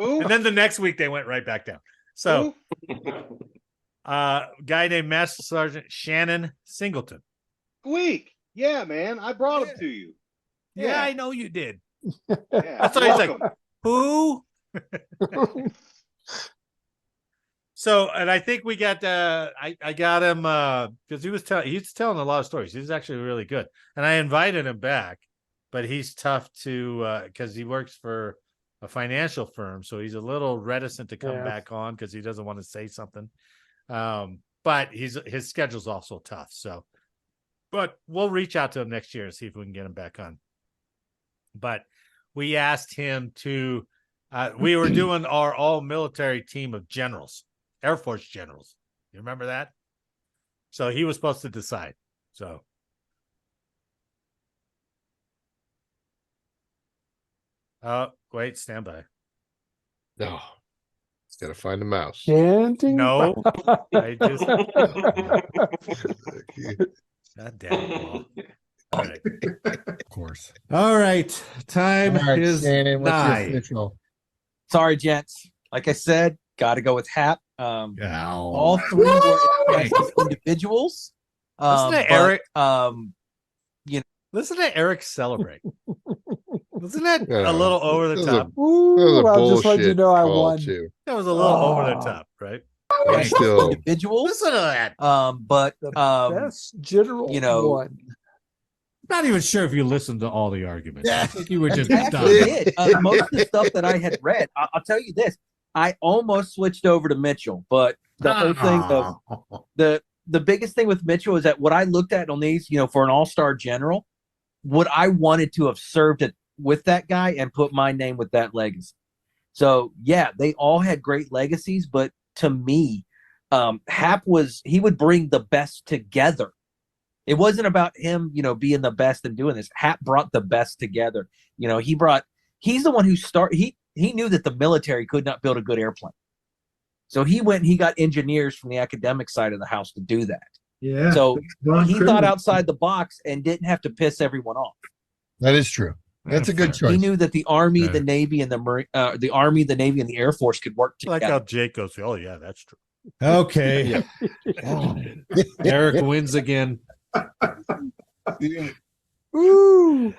Ooh. And then the next week they went right back down. So guy named Master Sergeant Shannon Singleton. Squeak. Yeah, man. I brought him to you. Yeah, I know you did. Yeah. That's why he's like, who? So, and I think we got I got him because he's telling a lot of stories. He's actually really good, and I invited him back, but he's tough to because he works for a financial firm, so he's a little reticent to come back on because he doesn't want to say something. But his schedule's also tough. So, but we'll reach out to him next year and see if we can get him back on. But we asked him to. We were doing our all military team of generals. Air Force generals. You remember that? So he was supposed to decide. So wait, stand by. No. It's gotta find the mouse. Chanting. No. I just God damn it. Paul. All right. Of course. All right. Time All right, is Shannon, what's your 9. official? Sorry, gents. Like I said, got to go with Hap. Ow. All 3 were impressive individuals. Listen to But, Eric. you know, Listen to Eric celebrate. Wasn't that Yeah, a little over the that was top? That was a I'll just let you bullshit know I call, won. too. That was a little over the top, right? But still, individuals. Listen to that. But Best general you know, one. Not even sure if you listened to all the arguments. I think you were just I done. actually did. Most of the stuff that I had read, I'll tell you this: I almost switched over to Mitchell, but the whole thing of the biggest thing with Mitchell is that what I looked at on these, for an all-star general, what I wanted to have served it with that guy and put my name with that legacy. So yeah, they all had great legacies, but to me, Hap he would bring the best together. It wasn't about him, being the best and doing this. Hap brought the best together. He's the one who he knew that the military could not build a good airplane. So he went and he got engineers from the academic side of the house to do that. Yeah. So Ron he Crimmins. thought outside the box and didn't have to piss everyone off. That is true. That's a good choice. He knew that the Army, Yeah. the Navy, and the Army, the Navy, and the Air Force could work I like together. how Jake goes, oh yeah, that's true. Okay. Eric wins again. Ooh.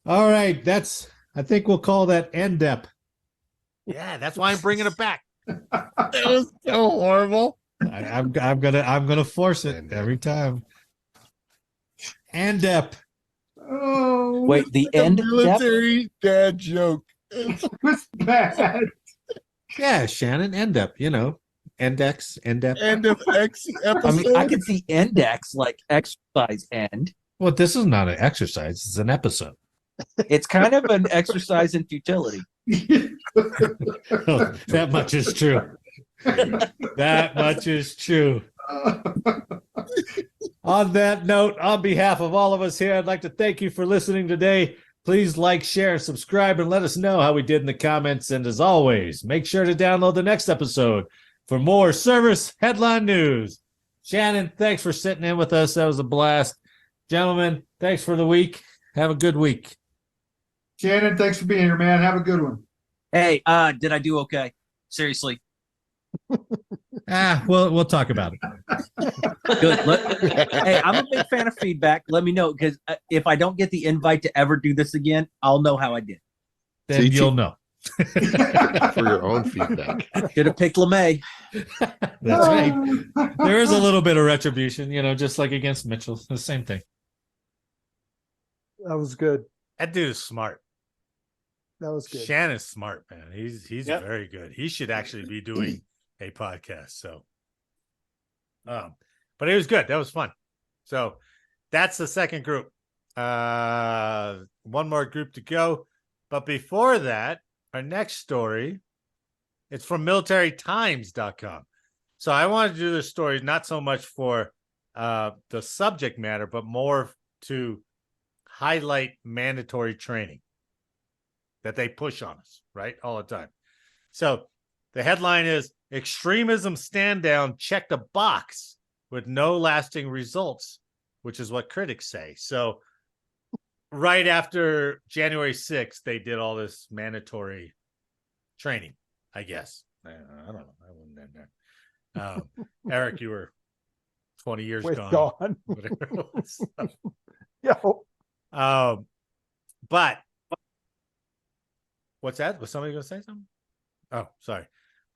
All right. I think we'll call that NDEP. Yeah, that's why I'm bringing it back. that was so horrible. I'm gonna force it every time. NDEP. Oh, Wait, the end depth? Military dad joke. it was bad. Yeah, Shannon, NDEP, Index, NDEP. End of X I episode. mean, I could see index like exercise end. Well, this is not an exercise, it's an episode. It's kind of an exercise in futility. That much is true. That much is true. On that note, on behalf of all of us here, I'd like to thank you for listening today. Please like, share, subscribe, and let us know how we did in the comments. And as always, make sure to download the next episode for more service headline news. Shannon, thanks for sitting in with us. That was a blast. Gentlemen, thanks for the week. Have a good week. Shannon, thanks for being here, man. Have a good one. Hey, did I do okay? Seriously. We'll talk about it. Good. Hey, I'm a big fan of feedback. Let me know, because if I don't get the invite to ever do this again, I'll know how I did. Then you'll know. For your own feedback. Should have picked LeMay. That's right. There is a little bit of retribution, just like against Mitchell. The same thing. That was good. That dude is smart. That was good. Shannon's smart, man. He's Yep. very good. He should actually be doing a podcast. So, but it was good. That was fun. So that's the second group. One more group to go. But before that, our next story, it's from militarytimes.com. So I wanted to do this story not so much for the subject matter, but more to highlight mandatory training that they push on us, right? All the time. So the headline is Extremism Stand Down checked a box with no lasting results, which is what critics say. So right after January 6th, they did all this mandatory training, I guess. I don't know. I wasn't in there. Eric, you were 20 years gone. Whatever it was. But what's that? Was somebody going to say something? Oh, sorry.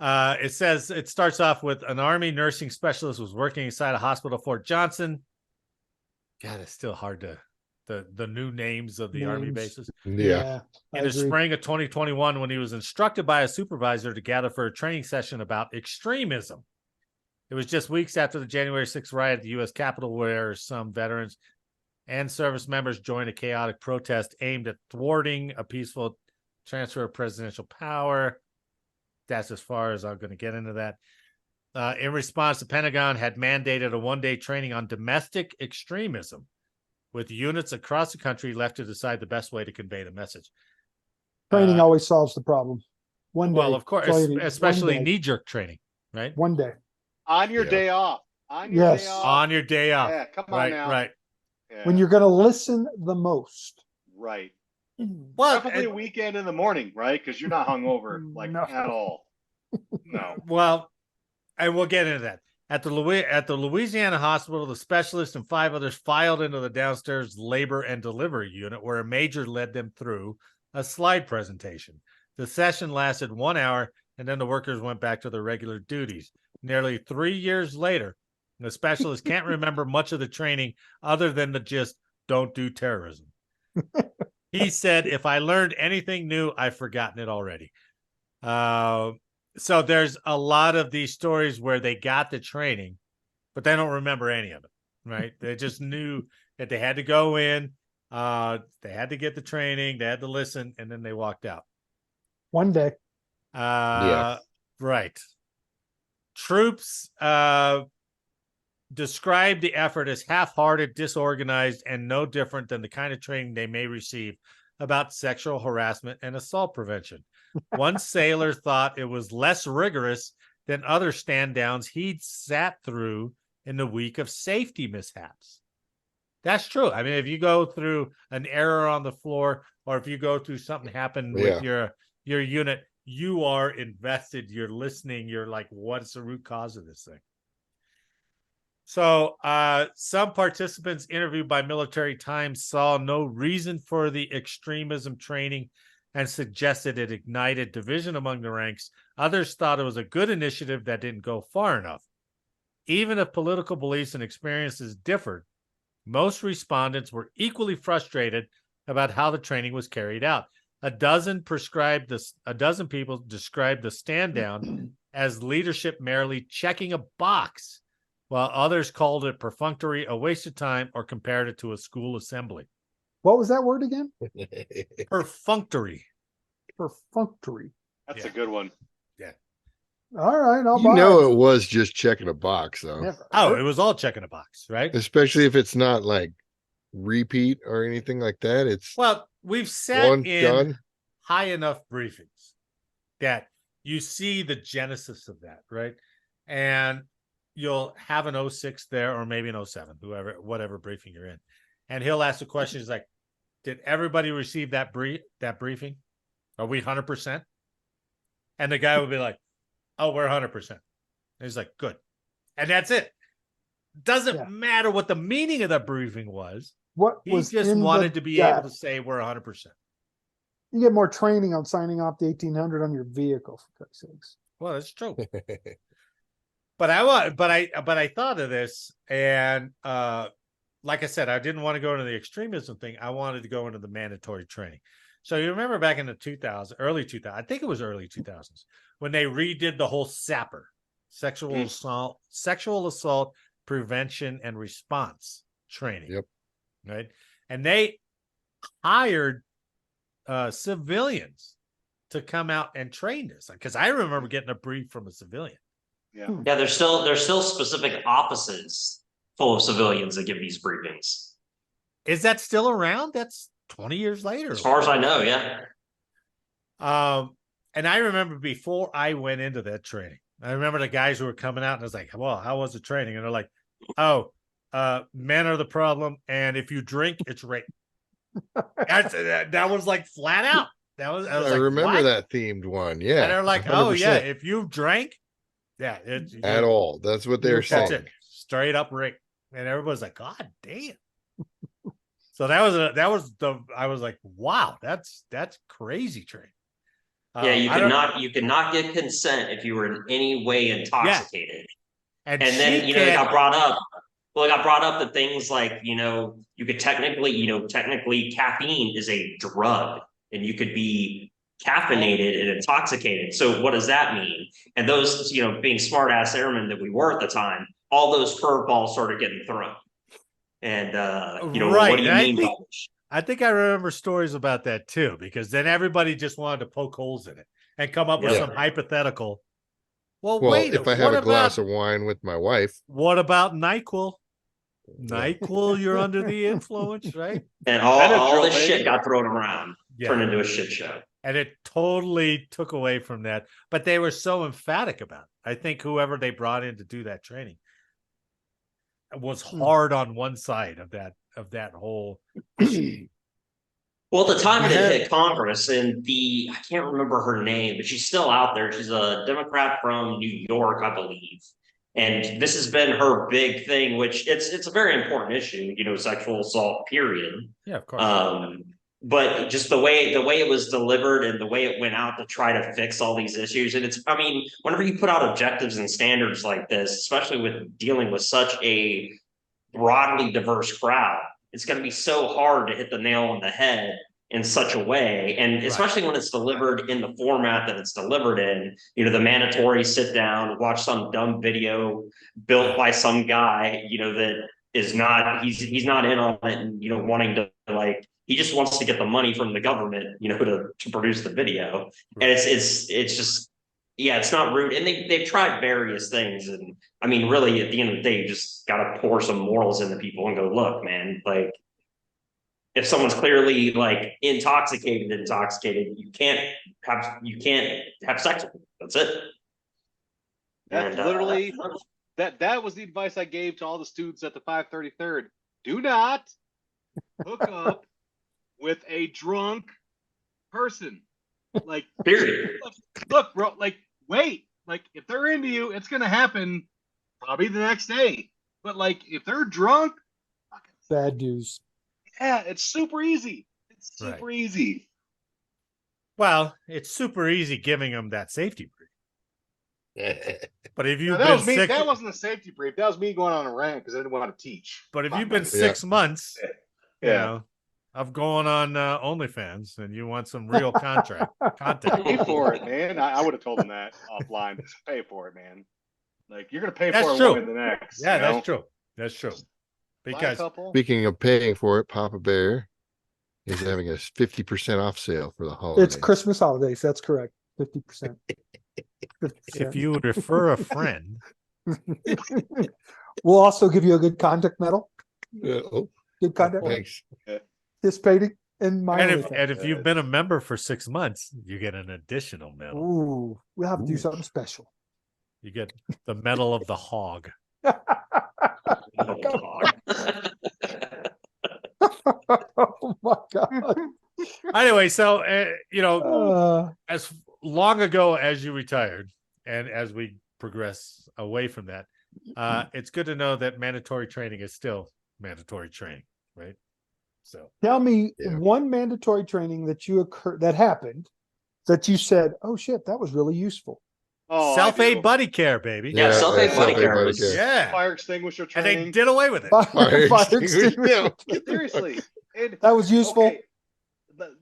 It says it starts off with an Army nursing specialist was working inside a hospital, Fort Johnson. God, it's still hard to the new names of the Army bases. Yeah. In the spring of 2021, when he was instructed by a supervisor to gather for a training session about extremism. It was just weeks after the January 6th riot at the U.S. Capitol, where some veterans and service members joined a chaotic protest aimed at thwarting a peaceful transfer of presidential power. That's as far as I'm going to get into that. In response, the Pentagon had mandated a one-day training on domestic extremism, with units across the country left to decide the best way to convey the message. Training always solves the problem. One day. Well, of course, That's all you need. especially One day. knee-jerk training, right? One day. On your day off. On your day off. On your day off. Yeah, come on right, now. Right. Yeah. When you're going to listen the most. Right. Well, preferably a weekend in the morning, right? Because you're not hungover at all. No. Well, and we'll get into that. At the Louisiana hospital, the specialist and 5 others filed into the downstairs labor and delivery unit, where a major led them through a slide presentation. The session lasted 1 hour, and then the workers went back to their regular duties. Nearly 3 years later, the specialist can't remember much of the training other than the just don't do terrorism. He said, if I learned anything new, I've forgotten it already. So there's a lot of these stories where they got the training, but they don't remember any of it, right? They just knew that they had to go in, they had to get the training, they had to listen, and then they walked out. One day. Right. Troops described the effort as half-hearted, disorganized, and no different than the kind of training they may receive about sexual harassment and assault prevention. One sailor thought it was less rigorous than other stand-downs he'd sat through in the week of safety mishaps. That's true. I mean, if you go through an error on the floor, or if you go through something happened with your unit, you are invested, you're listening, you're like, what's the root cause of this thing? So some participants interviewed by Military Times saw no reason for the extremism training and suggested it ignited division among the ranks. Others thought it was a good initiative that didn't go far enough. Even if political beliefs and experiences differed, most respondents were equally frustrated about how the training was carried out. A dozen people described the stand down as leadership merely checking a box, while others called it perfunctory, a waste of time, or compared it to a school assembly. What was that word again? Perfunctory. Perfunctory. That's a good one. Yeah. All right. I'll You buy know it. it was just checking a box, though. Never. Oh, it was all checking a box, right? Especially if it's not like repeat or anything like that. It's Well, we've sat one in done. high enough briefings that you see the genesis of that, right? And you'll have an 06 there, or maybe an 07, whatever briefing you're in. And he'll ask the question, he's like, did everybody receive that briefing? Are we 100%? And the guy would be like, oh, we're 100%. And he's like, good. And that's it. Doesn't matter what the meaning of the briefing was. What He was just in wanted the to be data. able to say we're 100%. You get more training on signing off the 1800 on your vehicle, for Christ's sakes. Well, that's true. But I thought of this, and like I said, I didn't want to go into the extremism thing. I wanted to go into the mandatory training. So you remember back in the early 2000s, I think it was early 2000s, when they redid the whole SAPR, sexual assault prevention and response training. Yep. Right. And they hired civilians to come out and train this, because I remember getting a brief from a civilian. Yeah. Yeah, there's still specific offices full of civilians that give these briefings. Is that still around? That's 20 years later. As far as I know, yeah. And I remember before I went into that training, I remember the guys who were coming out, and I was like, well, how was the training? And they're like, oh, men are the problem, and if you drink, it's rape. That was like flat out. I was I like, remember what? that themed one. Yeah. And they're like, 100%. oh yeah, if you drank, yeah, At all. That's what they're that's saying. it. Straight up rape. And everybody's like, God damn. So I was like, wow, that's crazy training. Yeah, you could not get consent if you were in any way intoxicated. And then it got brought up. Well, it got brought up that things like, you could technically caffeine is a drug, and you could be caffeinated and intoxicated. So what does that mean? And those, being smart ass airmen that we were at the time, all those curveballs started getting thrown. And right. what do you mean by this? I think I remember stories about that too, because then everybody just wanted to poke holes in it and come up with some hypothetical. Well, wait. If I have a glass of wine with my wife. What about NyQuil? NyQuil, you're under the influence, right? And all this shit got thrown around, turned into a shit show. And it totally took away from that. But they were so emphatic about it. I think whoever they brought in to do that training was hard on one side of that whole issue. Well, at the time it hit Congress, and I can't remember her name, but she's still out there. She's a Democrat from New York, I believe. And this has been her big thing, which it's a very important issue, sexual assault, period. Yeah, of course. But just the way it was delivered and the way it went out to try to fix all these issues. And whenever you put out objectives and standards like this, especially with dealing with such a broadly diverse crowd, it's going to be so hard to hit the nail on the head in such a way. And especially when it's delivered in the format that it's delivered in, the mandatory sit down, watch some dumb video built by some guy, that is not, he's not in on it and, wanting to he just wants to get the money from the government, to produce the video. And it's just, it's not rude. And they've tried various things. And really at the end of the day, you just got to pour some morals into people and go, look, man, if someone's clearly intoxicated, you can't have sex with them. That's it. That's literally that was the advice I gave to all the students at the 533rd. Do not hook up with a drunk person. Period. Look, bro, wait. If they're into you, it's gonna happen probably the next day. But if they're drunk, bad news. Yeah, it's super easy. It's super easy. Well, it's super easy giving them that safety brief. But if you've been sick, that wasn't a safety brief. That was me going on a rant because I didn't want to teach. But if you've been 6 months, of going on OnlyFans, and you want some real content. Pay for it, man. I would have told them that offline. Just pay for it, man. You're gonna pay for it one in the next. Yeah, that's true. That's true. Because speaking of paying for it, Papa Bear is having a 50% off sale for the holidays. It's Christmas holidays. That's correct. 50%. If you would refer a friend, we'll also give you a good contact medal. Good contact. Thanks. Participating in my. And if you've been a member for 6 months, you get an additional medal. Ooh, we'll have to do something special. You get the medal of the hog. Oh my God. Anyway, so as long ago as you retired, and as we progress away from that, it's good to know that mandatory training is still mandatory training, right? So Tell me Yeah. one mandatory training that happened that you said, "Oh shit, that was really useful." Oh, I self-aid do. buddy care, baby. Yeah, self-aid buddy self-aid care buddy was- care. Yeah. Fire extinguisher And training. they did away with it. Fire extinguisher. extinguisher. Yeah. Seriously. That was useful. Okay.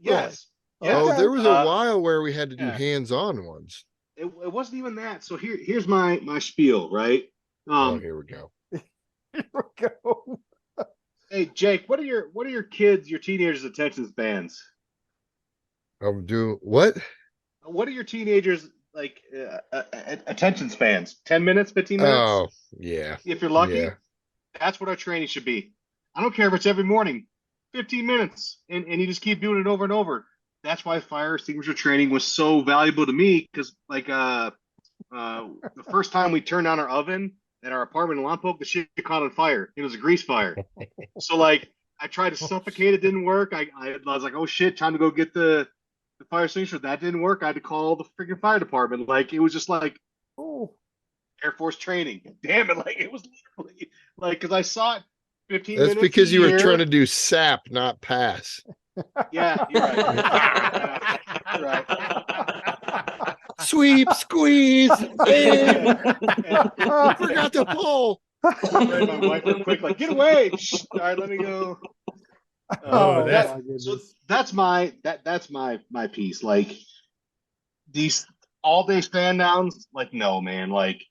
Yes. Yes. Oh, Okay. there was a while where we had to do yeah. hands-on ones. It wasn't even that. So here's my spiel, right? Oh, here we go. Here we go. Hey Jake, what are your kids, your teenagers' attention spans? I'm doing what? What are your teenagers like attention spans? 10 minutes, 15 minutes? Oh, yeah. If you're lucky, Yeah. that's what our training should be. I don't care if it's every morning, 15 minutes, and you just keep doing it over and over. That's why fire extinguisher training was so valuable to me, because like the first time we turned on our oven at our apartment in Lompoc, the shit caught on fire. It was a grease fire. So like I tried to suffocate, it didn't work. I was like, oh shit, time to go get the fire extinguisher. That didn't work. I had to call the freaking fire department. Like it was just like, oh, Air Force training. Damn it! Like it was literally like, because I saw it 15 That's minutes. because a you were year. trying to do SAP, not pass. Yeah, you're right. You're right. Sweep, squeeze. Bang. Forgot to pull. Read my wife real quick, like, get away. All right, let me go. Oh, That- my goodness. so that's my piece. Like these all day stand downs, like no man, like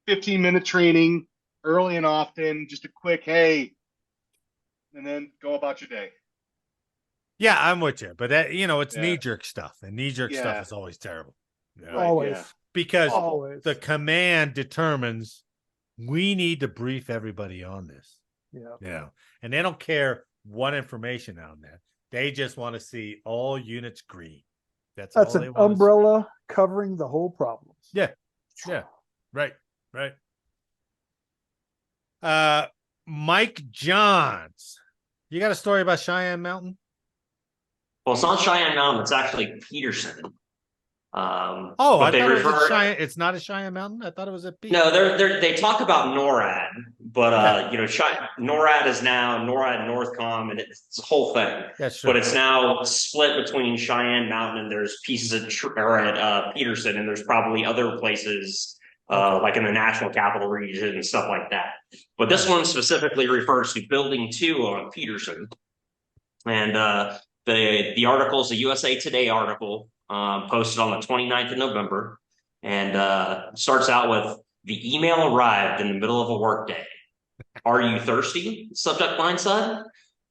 15-minute training early and often, just a quick hey, and then go about your day. Yeah, I'm with you, but that it's Yeah. knee-jerk stuff, and knee-jerk Yeah. stuff is always terrible. Yeah. Right, Always. yeah. Because Always. the command determines we need to brief everybody on this. Yeah. And they don't care what information on that. They just want to see all units green. That's That's all they an want to see. umbrella covering the whole problem. Yeah. Right. Mike Johns, you got a story about Cheyenne Mountain? Well, it's not Cheyenne Mountain. It's actually Peterson. I but thought they it was refer. at Cheyenne. It's not a Cheyenne Mountain. I thought it was at Peterson. No, they talk about NORAD, but NORAD is now NORAD Northcom, and it's a whole thing. That's true. But it's now split between Cheyenne Mountain, and there's pieces at Peterson, and there's probably other places like in the National Capital Region and stuff like that. But this one specifically refers to Building 2 on Peterson, and the article is a USA Today article posted on the 29th of November, and starts out with, the email arrived in the middle of a workday. Are you thirsty? Subject line said.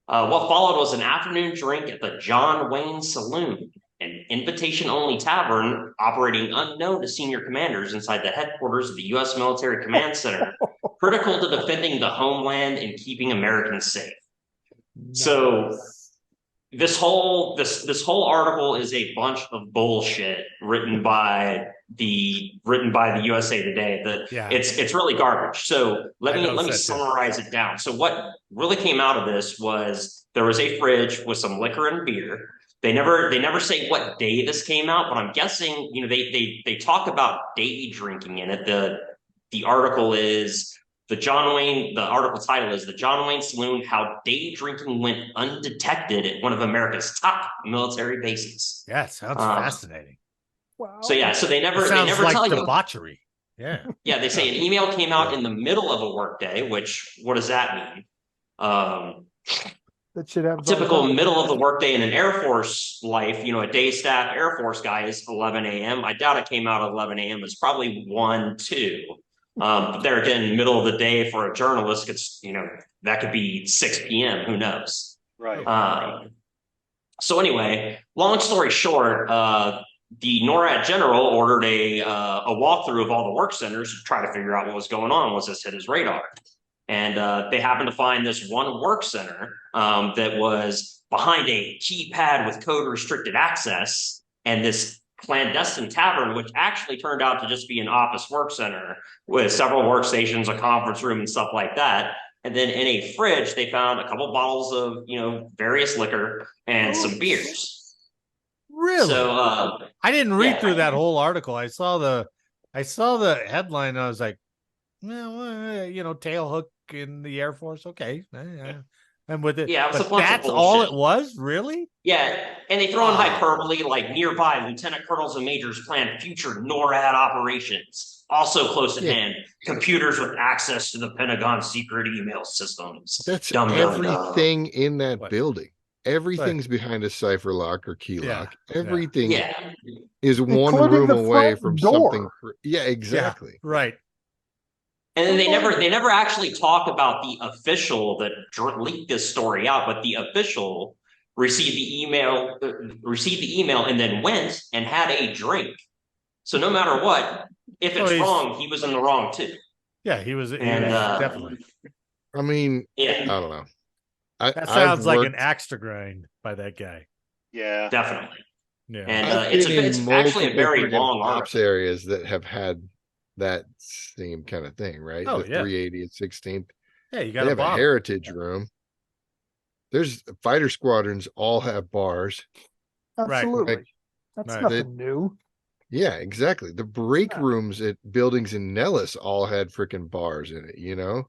What followed was an afternoon drink at the John Wayne Saloon, an invitation-only tavern operating unknown to senior commanders inside the headquarters of the U.S. Military Command Center, critical to defending the homeland and keeping Americans safe. So this whole article is a bunch of bullshit written by the USA Today. It's really garbage. So let me summarize it down. So what really came out of this was there was a fridge with some liquor and beer. They never say what day this came out, but I'm guessing they talk about day drinking in it. The article is the article title is The John Wayne Saloon, How Day Drinking Went Undetected at One of America's Top Military Bases. Yeah, sounds fascinating. Wow. So they never like tell you debauchery. Yeah. Yeah, they say an email came out in the middle of a workday, which what does that mean? That should have Typical middle of the workday in an Air Force life, a day staff Air Force guy is 11 a.m. I doubt it came out at 11 a.m. It's probably 1, 2. But there again, middle of the day for a journalist, it's that could be 6 p.m. Who knows? Right. So anyway, long story short, the NORAD general ordered a walkthrough of all the work centers to try to figure out what was going on. Was this hit his radar? And they happened to find this one work center that was behind a keypad with code restricted access, and this clandestine tavern, which actually turned out to just be an office work center with several workstations, a conference room, and stuff like that. And then in a fridge, they found a couple bottles of, various liquor and some beers. Really? So I didn't read through that whole article. I saw the headline. And I was like, tail hook in the Air Force. Okay. And with it, Yeah, it was but a bunch of that's all bullshit. it was, really? Yeah, and they throw in hyperbole like nearby lieutenant colonels and majors plan future NORAD operations. Also close at hand, computers with access to the Pentagon secret email systems. That's Dum, dum, dum. everything in that What? building. Everything's behind a cipher lock or key Yeah, lock. Everything Yeah. is one Including room the away front from door. something. Yeah, exactly. Yeah, right. And then they never actually talk about the official that leaked this story out, but the official received the email, and then went and had a drink. So no matter what, if it's wrong, he was in the wrong too. Yeah, he was And definitely. I mean, Yeah. I don't know. That sounds like an axe to grind by that guy. Yeah, definitely. Yeah, and I've it's been in actually a multiple very friggin' long ops article. areas that have had that same kind of thing, right? Oh, The yeah. 380th, 16th. Yeah, you They got have a heritage room. There's fighter squadrons all have bars. Absolutely. Like, That's Right. nothing new. yeah, exactly. The break rooms at buildings in Nellis all had freaking bars in it, you know?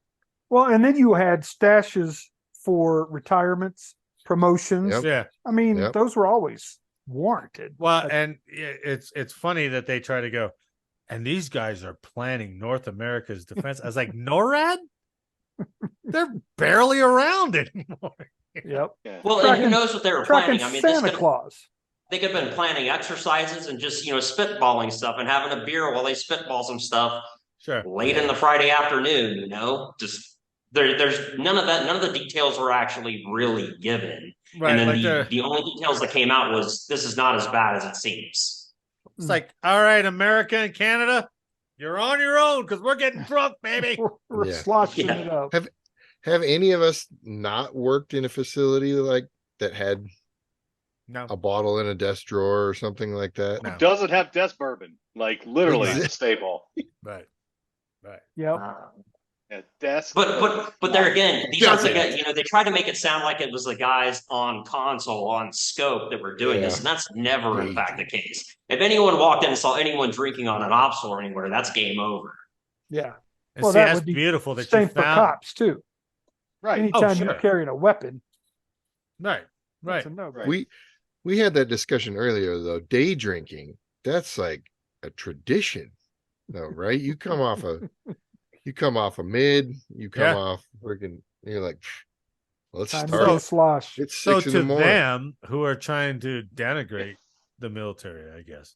Well, and then you had stashes for retirements, promotions. Yep. Yeah. I mean, Yep. those were always warranted. Well, and it's funny that they try to go, and these guys are planning North America's defense. I was like, NORAD? They're barely around anymore. Yep. Well, and who knows what they were Tracking planning? I mean, Santa Claus. they could have been planning exercises and just spitballing stuff and having a beer while they spitball some stuff. Sure. Late in the Friday afternoon, just there's none of that. None of the details were actually really given. Right, And then like the only details that came out was this is not as bad as it seems. It's like, all right, America and Canada, you're on your own because we're getting drunk, baby. We're Yeah. sloshing it up. Have any of us not worked in a facility like that had No. a bottle in a desk drawer or something like that? No. doesn't have desk bourbon, like literally Exactly. a staple. Right. Right. Yep. Yeah, desk. But there again, these are they try to make it sound like it was the guys on console on scope that were doing this, and that's never in fact the case. If anyone walked in and saw anyone drinking on an ops floor anywhere, that's game over. Yeah. And Well, see, that that's would be beautiful that same you for found. cops too. Right. Anytime sure. you're carrying a weapon, Right. Right. that's a no. Right. We had that discussion earlier though. Day drinking, that's like a tradition, though, right? You come off a mid, you come Yeah. off freaking, you're like, let's Time to start. get a slosh. It's So 6 in the to morning. them who are trying to denigrate the military, I guess,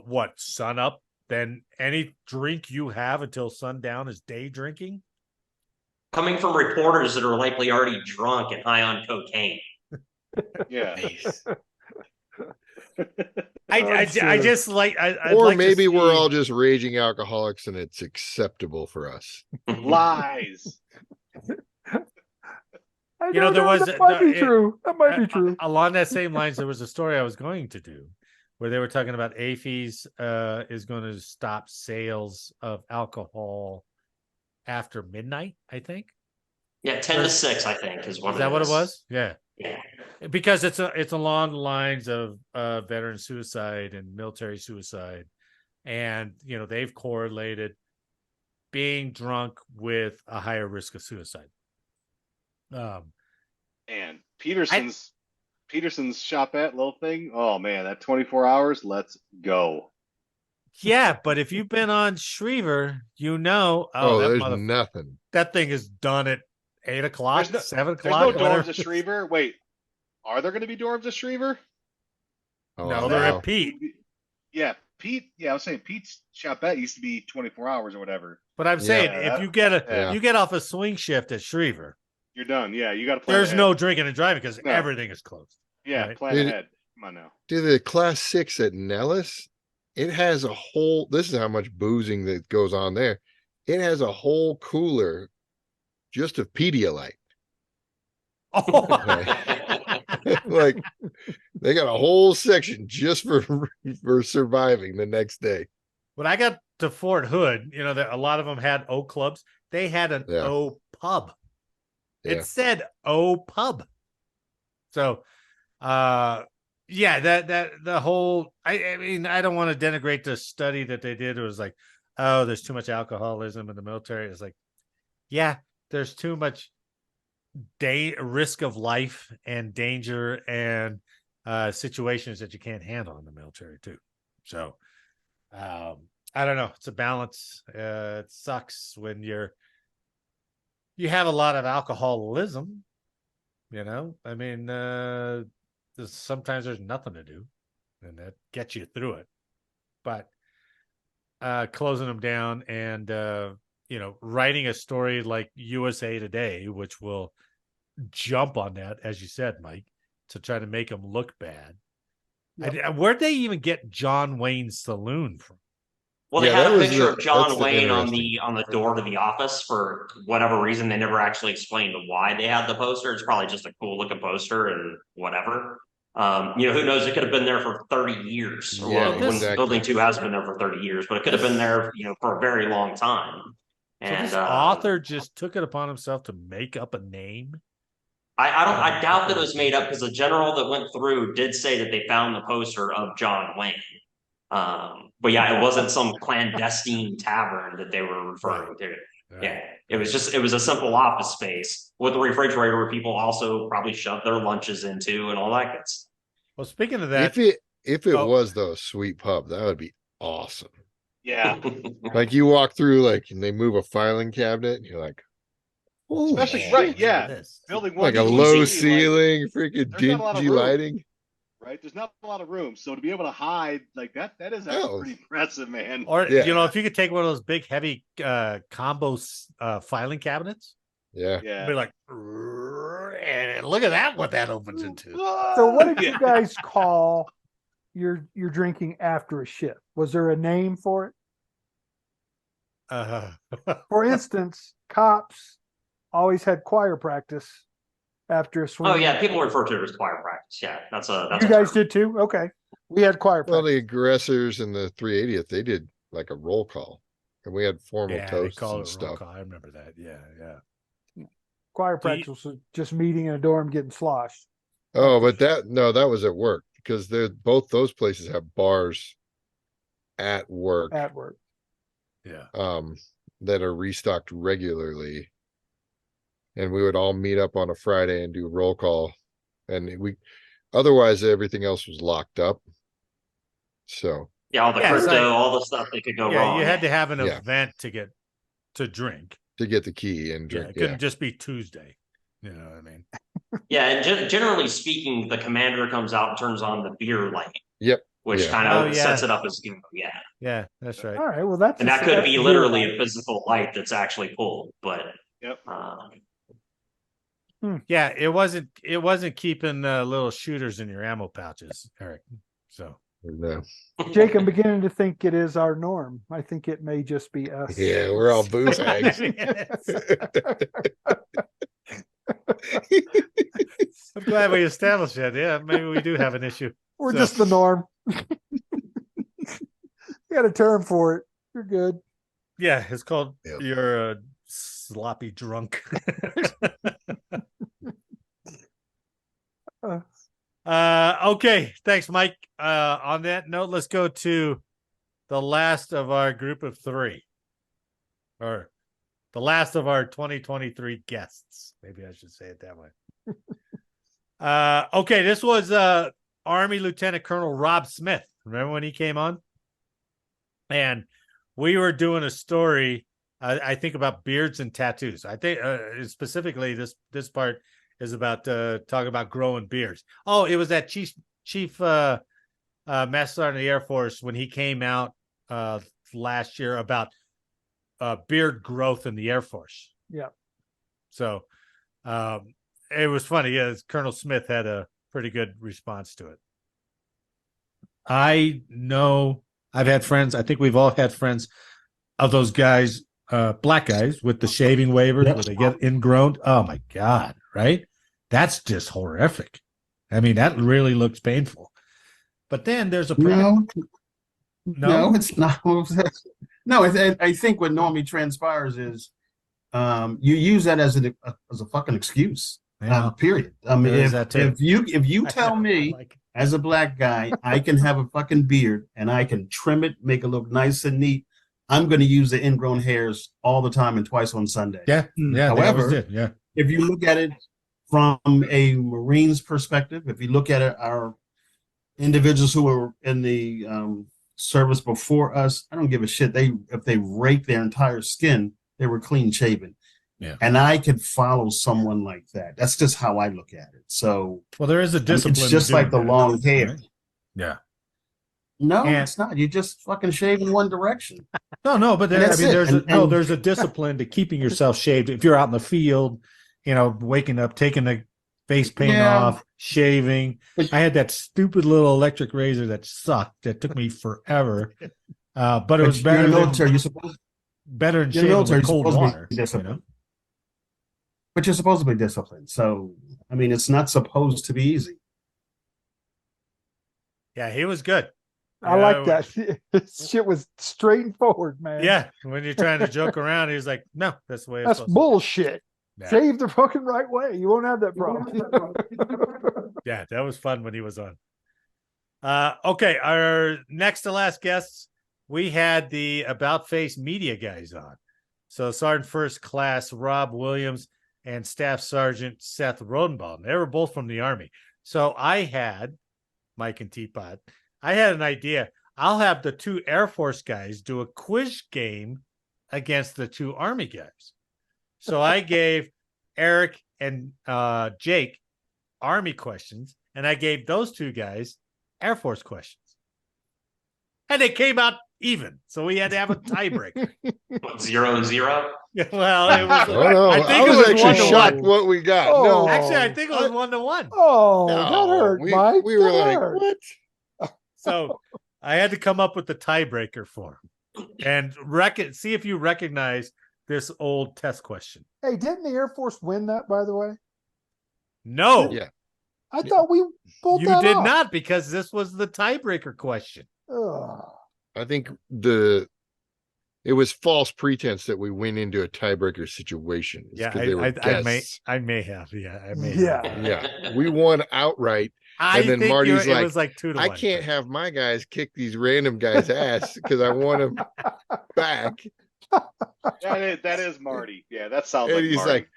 what, sun up? Then any drink you have until sundown is day drinking? Coming from reporters that are likely already drunk and high on cocaine. Yeah. I just like I'd Or like to maybe we're see- all just raging alcoholics and it's acceptable for us. Lies. I You know, don't there was that might be it- true. That might be true. Along that same lines, there was a story I was going to do where they were talking about AFES is going to stop sales of alcohol after midnight, I think. Yeah, 10 to 6, I think, is what Is that what it is. was? Yeah. Yeah. Because it's along the lines of veteran suicide and military suicide. And, they've correlated being drunk with a higher risk of suicide. And Peterson's shopette little thing. Oh man, that 24 hours. Let's go. Yeah, but if you've been on Schriever, There's nothing. that thing is done at 8 o'clock, There's 7 There's o'clock. no dorms of Schriever. Wait, are there going to be dorms of Schriever? Oh, No, they're at Pete. Yeah, Pete. Yeah, I was saying Pete's shopette used to be 24 hours or whatever. But I'm saying Yeah, if you get yeah. you get off a swing shift at Schriever, You're done. Yeah, you got to plan there's ahead. no drinking and driving because No. everything is closed. Yeah, right? plan Dude, ahead. Come on now. To the class 6 at Nellis, it has a whole, this is how much boozing that goes on there. It has a whole cooler just of Pedialyte. Like they got a whole section just for surviving the next day. When I got to Fort Hood, a lot of them had O clubs. They had an Yeah. O pub. Yeah. It said O pub. So, that the whole. I mean, I don't want to denigrate the study that they did. It was like, oh, there's too much alcoholism in the military. It's like, yeah, there's too much risk of life and danger and situations that you can't handle in the military too. So I don't know. It's a balance. It sucks when you have a lot of alcoholism. I mean, sometimes there's nothing to do, and that gets you through it. But closing them down and writing a story like USA Today, which will jump on that, as you said, Mike, to try to make them look bad. Yep. Where'd they even get John Wayne's saloon from? Well, they had a picture of John Wayne on the door to the office for whatever reason. They never actually explained why they had the poster. It's probably just a cool looking poster and whatever. Who knows? It could have been there for 30 years. Yeah, exactly. Building 2 hasn't been there for 30 years, but it could have been there, for a very long time. So this author just took it upon himself to make up a name. I doubt that it was made up, because the general that went through did say that they found the poster of John Wayne. But yeah, it wasn't some clandestine tavern that they were referring to. Yeah, it was a simple office space with a refrigerator where people also probably shoved their lunches into and all that good stuff. Well, speaking of that, if it was though a sweet pub, that would be awesome. Yeah, like you walk through, and they move a filing cabinet, and you're like, especially right, yeah, building one like a low ceiling, freaking dingy lighting. Right, there's not a lot of room, so to be able to hide like that is actually pretty impressive, man. Or if you could take one of those big, heavy combo filing cabinets, yeah, be like, and look at that, what that opens into. So, what did you guys call your drinking after a shift? Was there a name for it? For instance, cops always had choir practice after a swim. Oh yeah, people refer to it as choir practice. Yeah, that's you guys did too. Okay, we had choir practice. Well, the aggressors and the 380th, they did like a roll call, and we had formal toasts and stuff. I remember that. Yeah. Choir practice was just meeting in a dorm getting sloshed. Oh, but that was at work, because both those places have bars at work. At work. Yeah. That are restocked regularly. And we would all meet up on a Friday and do roll call, and otherwise everything else was locked up. So all the crypto, all the stuff that could go wrong. You had to have an event to get the key and drink. It couldn't just be Tuesday. You know what I mean? Yeah, and generally speaking, the commander comes out and turns on the beer light. Yep. Which kind of sets it up as good. Yeah. Yeah, that's right. All right. Well, that could be literally a physical light that's actually pulled, but yeah, it wasn't keeping little shooters in your ammo pouches, Eric. So no. Jake, I'm beginning to think it is our norm. I think it may just be us. Yeah, we're all booze hags. I'm glad we established that. Yeah, maybe we do have an issue. We're just the norm. You got a term for it. You're good. Yeah, it's called you're a sloppy drunk. Okay, thanks, Mike. On that note, let's go to the last of our group of three, or the last of our 2023 guests. Maybe I should say it that way. Okay, this was Army Lieutenant Colonel Rob Smith. Remember when he came on? And we were doing a story, I think, about beards and tattoos. I think specifically this part is about talking about growing beards. Oh, it was that Chief Master Sergeant of the Air Force when he came out last year about beard growth in the Air Force. Yeah. So it was funny. Yeah, Colonel Smith had a pretty good response to it. I know I've had friends. I think we've all had friends of those guys, black guys with the shaving waivers where they get ingrown. Oh my God. Right. That's just horrific. I mean, that really looks painful. But then there's a no, it's not. No, I think what normally transpires is you use that as a fucking excuse. Period. I mean, if you tell me as a black guy I can have a fucking beard and I can trim it, make it look nice and neat, I'm going to use the ingrown hairs all the time and twice on Sunday. Yeah. However, if you look at it from a Marines perspective, if you look at it, our individuals who were in the service before us, I don't give a shit. If they raked their entire skin, they were clean shaven. Yeah. And I could follow someone like that. That's just how I look at it. So, well, there is a discipline. It's just like the doing that, long hair. right? Yeah. No, And- it's not. You just fucking shave in one direction. No, but And that's it. there's a discipline to keeping yourself shaved. If you're out in the field, waking up, taking the face paint off, shaving. I had that stupid little electric razor that sucked. That took me forever. But it was better. You're in the military. You're supposed better than you're in the shaving military, with you're cold supposed to be water. disciplined. But you're supposed to be disciplined. So, I mean, it's not supposed to be easy. Yeah, he was good. I like that. Shit was straight and forward, man. Yeah, when you're trying to joke around, he was like, "No, that's the way." That's bullshit. Yeah. Shave the fucking right way. You won't have that problem. Yeah, that was fun when he was on. Okay, our next to last guests, we had the About Face media guys on. So Sergeant First Class Rob Williams and Staff Sergeant Seth Rodenbaum. They were both from the Army. So I had, Mike and Teapot, I had an idea. I'll have the two Air Force guys do a quiz game against the two Army guys. So I gave Eric and Jake Army questions, and I gave those two guys Air Force questions. And they came out even. So we had to have a tiebreaker. 0-0? Yeah, well, it was. I think it was actually shocked what we got. Oh. No, Actually, I think it was 1-1. Oh, No, that hurt, Mike. we were That like, hurt. what? So I had to come up with the tiebreaker for him and see if you recognize this old test question. Hey, didn't the Air Force win that, by the way? No, Yeah. I thought we pulled you that did off. not, because this was the tiebreaker question. Ugh. I think it was false pretense that we went into a tiebreaker situation. It's Yeah, 'cause they were guests. I may have. Yeah, I may. Yeah. Have. Yeah, we won outright. I And then think Marty's it like, was like 2-1. I can't have my guys kick these random guys' ass because I want them back. That is Marty. Yeah, that sounds And like he's Marty. like,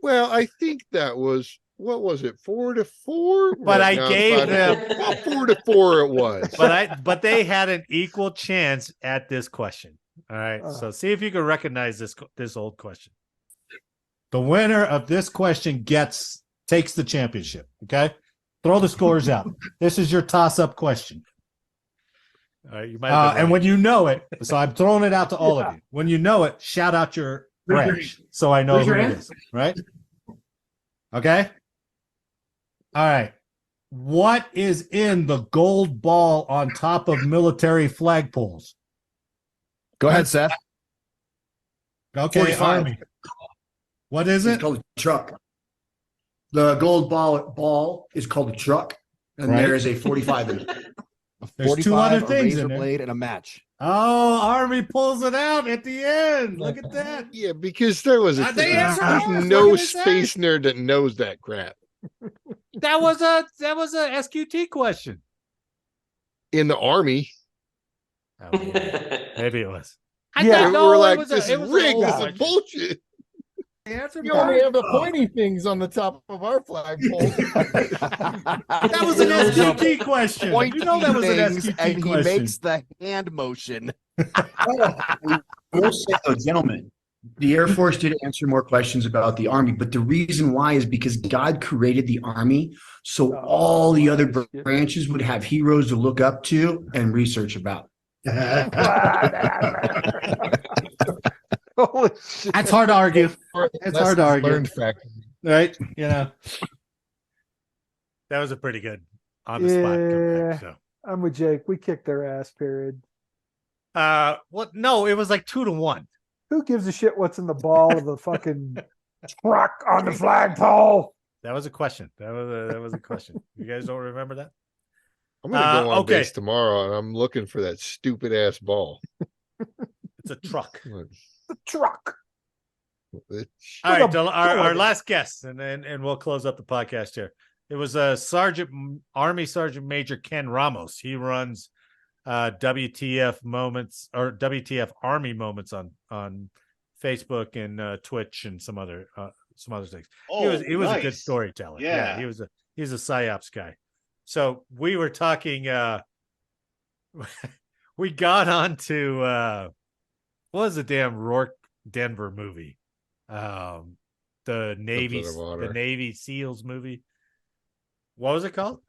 well, I think that was, what was it, 4-4? But I gave them 4-4 it was. but they had an equal chance at this question. All right. So see if you can recognize this old question. The winner of this question takes the championship. Okay, throw the scores out. This is your toss-up question. All right, you might have been and right. when you know it, so I'm throwing it out to all of you. When you know it, shout out your branch so I know Raise who your it hand. is. Right? Okay. All right. What is in the gold ball on top of military flagpoles? Go ahead, Seth. Okay, 45. Army. What is It's it? called a truck. The gold ball is called a truck, and Right. there is a 45 in it. There's two other 45, a things razor in there. blade, and a match. Oh, Army pulls it out at the end. Look at that. Yeah, because there was They answered there's ours. no Look at his space nerd that knows that crap. That was a SQT question. In the Army, Oh, maybe it was. Yeah, thought- we no, were it like, was this it is was an rigged, old this question. is bullshit. You only have the pointy things on the top of our flagpole. That was an SQT question. You know that was an Things, SQT and he question. makes the hand motion. I will say, though, gentlemen, the Air Force did answer more questions about the Army, but the reason why is because God created the Army, so all the other branches would have heroes to look up to and research about. Holy shit. That's hard to argue. It's hard to argue. Learned fact. Right? You know. That was a pretty good on the spot comeback. So I'm with Jake. We kicked their ass, period. what no, it was like 2-1. Who gives a shit what's in the ball of the fucking truck on the flagpole? That was a question. That was a question. You guys don't remember that? I'm gonna go on okay. base tomorrow, and I'm looking for that stupid ass ball. It's a truck. The truck. All right, our last guest, and we'll close up the podcast here. It was Army Sergeant Major Ken Ramos. He runs WTF moments or WTF Army moments on Facebook and Twitch and some other some other things. Oh, he was a good nice. storyteller. Yeah. He was a psyops guy. So we were talking. We got onto what was the damn Rourke Denver movie? The Navy SEALs movie. What was it called?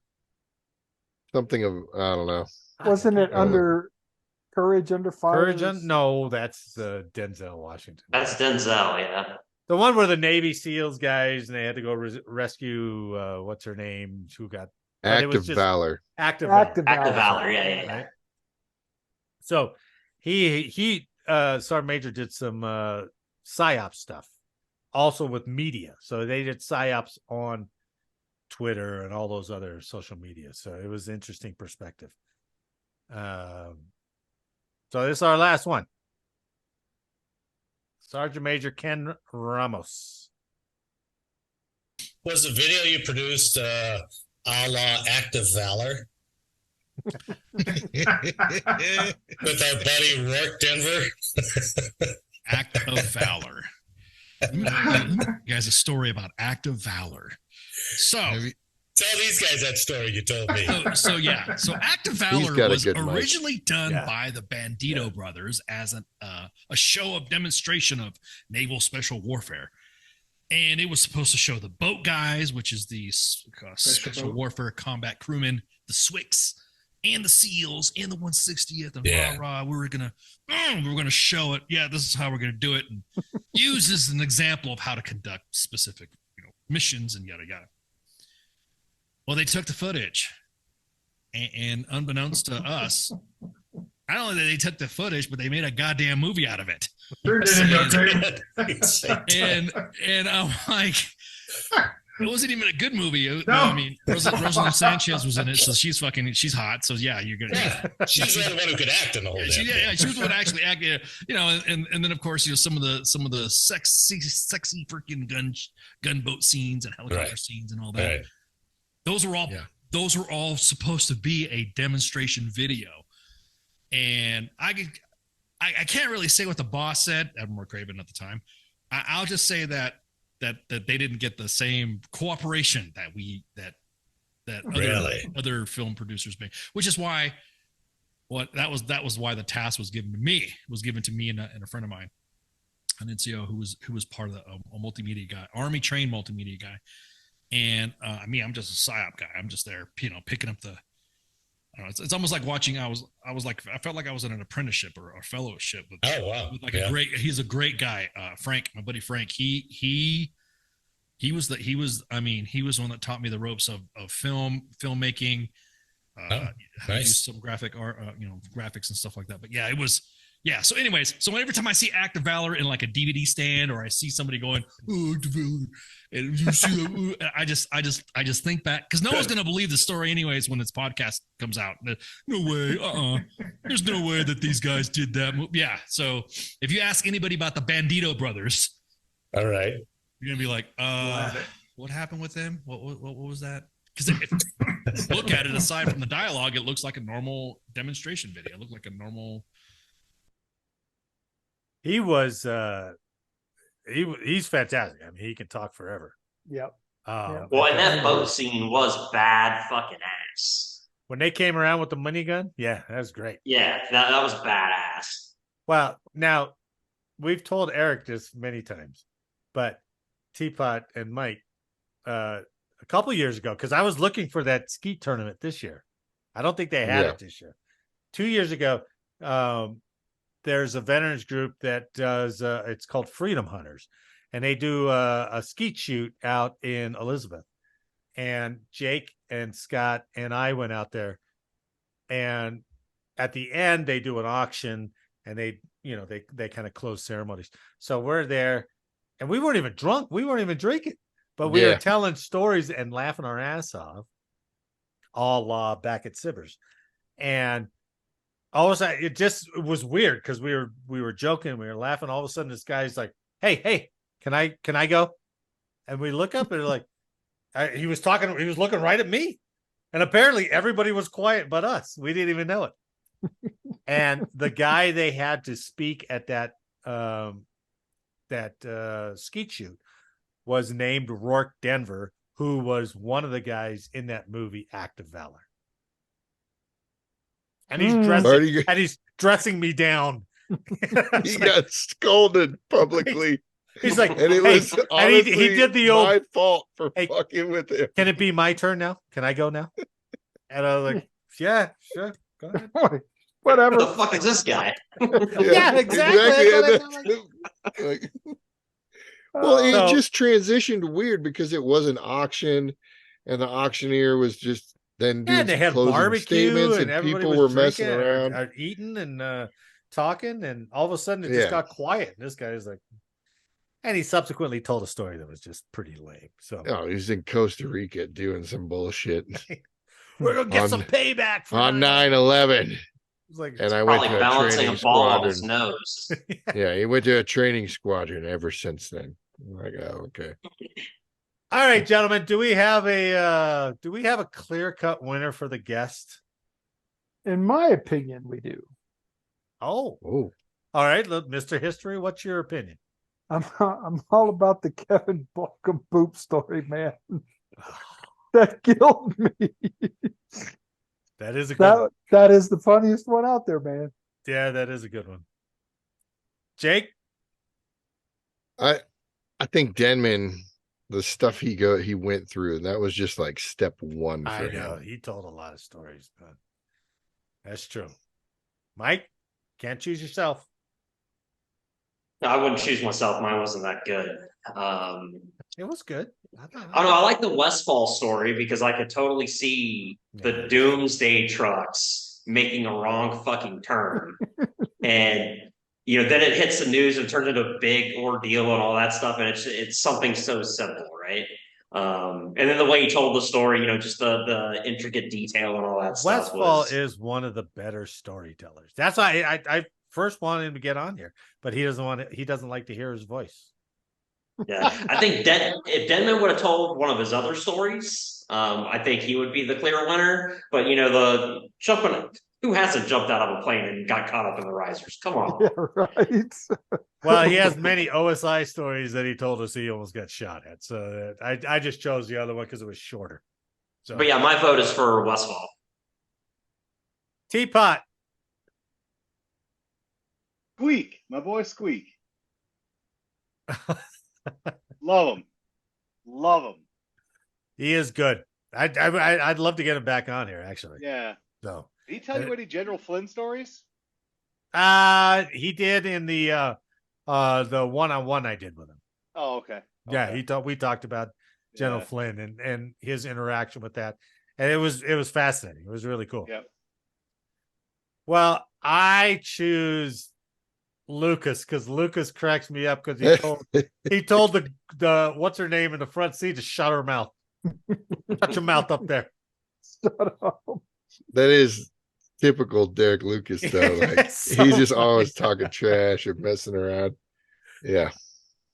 Something of I don't know. Wasn't it under Courage Under Fire? No, that's the Denzel Washington. That's Denzel, yeah. The one where the Navy SEALs guys and they had to go rescue what's her name? Who got Act of Valor. Act of Valor, yeah. Right? So he Sergeant Major did some psyops stuff, also with media. So they did psyops on Twitter and all those other social media. So it was an interesting perspective. So this is our last one. Sergeant Major Ken Ramos. Was the video you produced a la Act of Valor? With our buddy Rourke Denver? Act of Valor. Let me tell you guys a story about Act of Valor. So tell these guys that story you told me. So Act of Valor was originally done by the Bandito brothers as a show of demonstration of naval special warfare. And it was supposed to show the boat guys, which is the special warfare combat crewmen, the SWICs, and the SEALs, and the 160th, and rah-rah. We were gonna show it. Yeah, this is how we're gonna do it, and use as an example of how to conduct specific, missions and yada yada. Well, they took the footage, and unbeknownst to us, not only did they took the footage, but they made a goddamn movie out of it. And I'm like, it wasn't even a good movie. No. I mean, Rosalind Sanchez was in it, so she's hot. So yeah, you're gonna. Yeah, she's the one who could act in the whole. She was the one who actually acted. And then of course some of the sexy freaking gunboat scenes and helicopter scenes and all that. Right. Those were all supposed to be a demonstration video, and I can't really say what the boss said, Admiral Craven at the time. I'll just say that they didn't get the same cooperation that other film producers made, which is why that was why the task was given to me and a friend of mine, an NCO who was part of a multimedia guy, Army trained multimedia guy. And I'm just a psyop guy. I'm just there, picking up the. I don't know, it's almost like watching. I felt like I was in an apprenticed or a fellowship. With he's a great guy. Frank, my buddy Frank. He was one that taught me the ropes of filmmaking. Nice. Some graphic art, graphics and stuff like that. But yeah, it was. Yeah. So, anyways, every time I see Act of Valor in like a DVD stand, or I see somebody going, "Oh, Act of Valor," and you see, I just think back, because no one's gonna believe the story anyways when this podcast comes out. No way. There's no way that these guys did that. Yeah. So if you ask anybody about the Bandito brothers, all right, you're gonna be like, what happened with them? What was that? Because if you look at it, aside from the dialogue, it looks like a normal demonstration video. It looked like a normal. He was he's fantastic. I mean, he can talk forever. Yep. Well, and that boat scene was bad fucking ass. When they came around with the minigun, that was great. Yeah, that was badass. Well, now we've told Eric this many times, but Teapot and Mike, a couple years ago, because I was looking for that skeet tournament this year. I don't think they had it this year. 2 years ago, there's a veterans group that does it's called Freedom Hunters, and they do a skeet shoot out in Elizabeth. And Jake and Scott and I went out there, and at the end they do an auction, and they kind of close ceremonies. So we're there, and we weren't even drunk, we weren't even drinking, but we were telling stories and laughing our ass off, all back at Sibbers. And all of a sudden, it was weird, because we were joking, we were laughing. All of a sudden, this guy's like, "Hey, can I go?" And we look up, and they're like, he was looking right at me, and apparently everybody was quiet but us. We didn't even know it. And the guy they had to speak at that skeet shoot was named Rourke Denver, who was one of the guys in that movie Act of Valor. And he's dressing me down. He got scolded publicly. He's like, and it was honestly he did the old my fault for fucking with him. Can it be my turn now? Can I go now? And I was like, yeah, sure. Go ahead. Whatever. What the fuck is this guy? Yeah, exactly. Like, well, it just transitioned weird because it was an auction, and the auctioneer was just then doing they had closing barbecue statements, and everybody people was were messing drinking around, or eating and talking, and all of a sudden it just got quiet. And this guy is like, and he subsequently told a story that was just pretty lame. So he was in Costa Rica doing some bullshit. We're gonna get some payback on 9/11. Like, and I went to a training squadron. His nose. Yeah, he went to a training squadron ever since then. I'm like, oh, okay. All right, gentlemen, do we have a clear-cut winner for the guest? In my opinion, we do. Oh. All right, look, Mr. History, what's your opinion? I'm all about the Kevin Balcom poop story, man. That killed me. That is a good one. That is the funniest one out there, man. Yeah, that is a good one. Jake? I think Denman, the stuff he went through, that was just like step one for him. He told a lot of stories, but that's true. Mike, can't choose yourself. No, I wouldn't choose myself. Mine wasn't that good. It was good. I don't know. I like the Westfall story because I could totally see the doomsday trucks making a wrong fucking turn. And, then it hits the news and turns into a big ordeal and all that stuff. And it's something so simple, right? And then the way he told the story, just the intricate detail and all that stuff. Westfall is one of the better storytellers. That's why I first wanted him to get on here, but he doesn't like to hear his voice. Yeah, I think if Denman would have told one of his other stories, I think he would be the clear winner. But who hasn't jumped out of a plane and got caught up in the risers? Come on. Yeah, right. Well, he has many OSI stories that he told us he almost got shot at. So I just chose the other one because it was shorter. So, but yeah, my vote is for Westfall. Teapot. Squeak, my boy Squeak. Love him. He is good. I'd love to get him back on here, actually. Yeah. So did he tell you any General Flynn stories? He did in the one-on-one I did with him. Oh, okay. Yeah, we talked about General Flynn and his interaction with that, and it was fascinating. It was really cool. Yep. Well, I choose Lucas because Lucas cracks me up because he told the what's her name in the front seat to shut her mouth. Shut your mouth up there. Shut up. That is typical Derek Lucas, though. Like, he's just always talking trash or messing around. Yeah.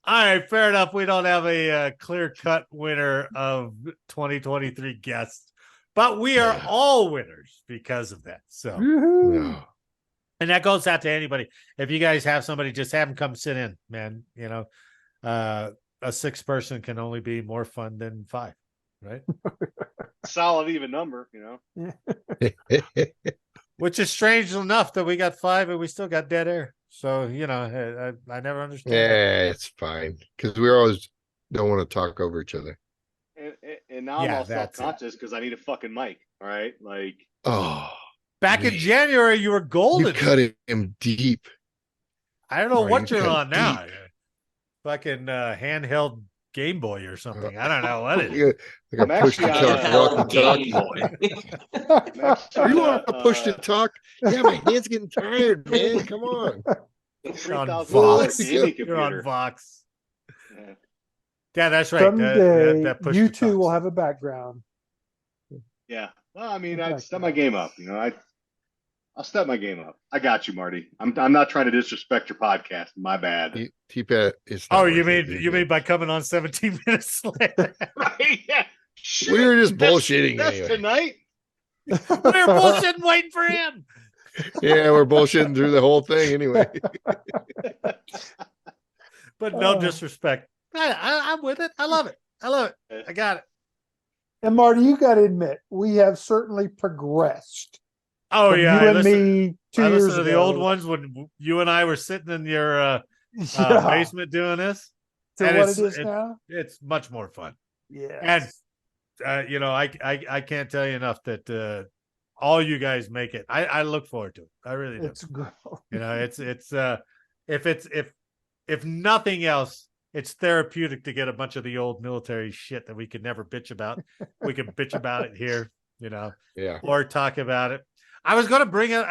All right, fair enough. We don't have a clear-cut winner of 2023 guests, but we are all winners because of that. So, and that goes out to anybody. If you guys have somebody, just have them come sit in, man. A 6 person can only be more fun than 5, right? Solid even number, Which is strange enough that we got 5 and we still got dead air. So, I never understood. Yeah, it's fine. Because we always don't want to talk over each other. And now I'm all self-conscious because I need a fucking mic. All right. Like, back in January, you were golden. You cut him deep. I don't know what you're on now. Fucking handheld Game Boy or something. I don't know what it is. Like a push to talk Game Boy. You want to push to talk? Yeah, my hand's getting tired, man. Come on. You're on Vox. You're on Vox. Yeah, that's right. Someday, that push you two will have a background. Yeah. Well, I mean, I step my game up. I'll step my game up. I got you, Marty. I'm not trying to disrespect your podcast. My bad. T-Pat is. You mean by coming on 17 minutes later? Right? Yeah. Shit, we were just bullshitting that's anyway. Tonight. We were bullshitting, waiting for him. Yeah, we're bullshitting through the whole thing anyway. But no disrespect. I'm with it. I love it. I got it. And Marty, you got to admit, we have certainly progressed. Oh from yeah, you and me 2 I years listened to the ago. old ones when you and I were sitting in your Yeah. basement doing this. To And what it is now? It's much more fun. Yeah. And I can't tell you enough that all you guys make it. I look forward to it. I really do. It's good. If nothing else, it's therapeutic to get a bunch of the old military shit that we could never bitch about. We can bitch about it here, or talk about it. I was going to bring up,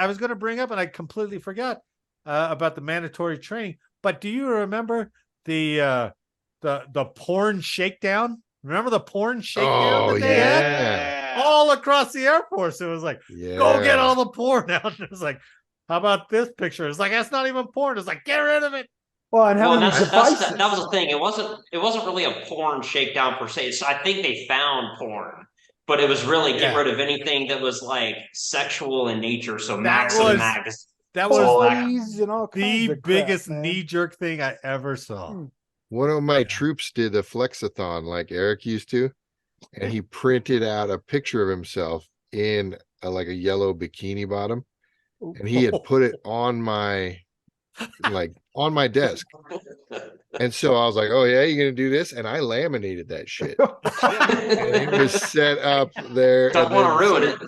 and I completely forgot about the mandatory training. But do you remember the porn shakedown? Remember the porn shakedown that they had all across the Air Force? It was like, go get all the porn out. And it was like, how about this picture? It's like, that's not even porn. It's like, get rid of it. Well, and how many devices? That was the thing. It wasn't really a porn shakedown per se. So I think they found porn, but it was really get rid of anything that was like sexual in nature. So max. That was toys and all kinds the of crap, biggest man. knee-jerk thing I ever saw. One of my troops did a flexathon like Eric used to, and he printed out a picture of himself in like a yellow bikini bottom, and he had put it on my desk. And so I was like, oh yeah, you're gonna do this? And I laminated that shit. And it was set up there. Don't want to ruin it.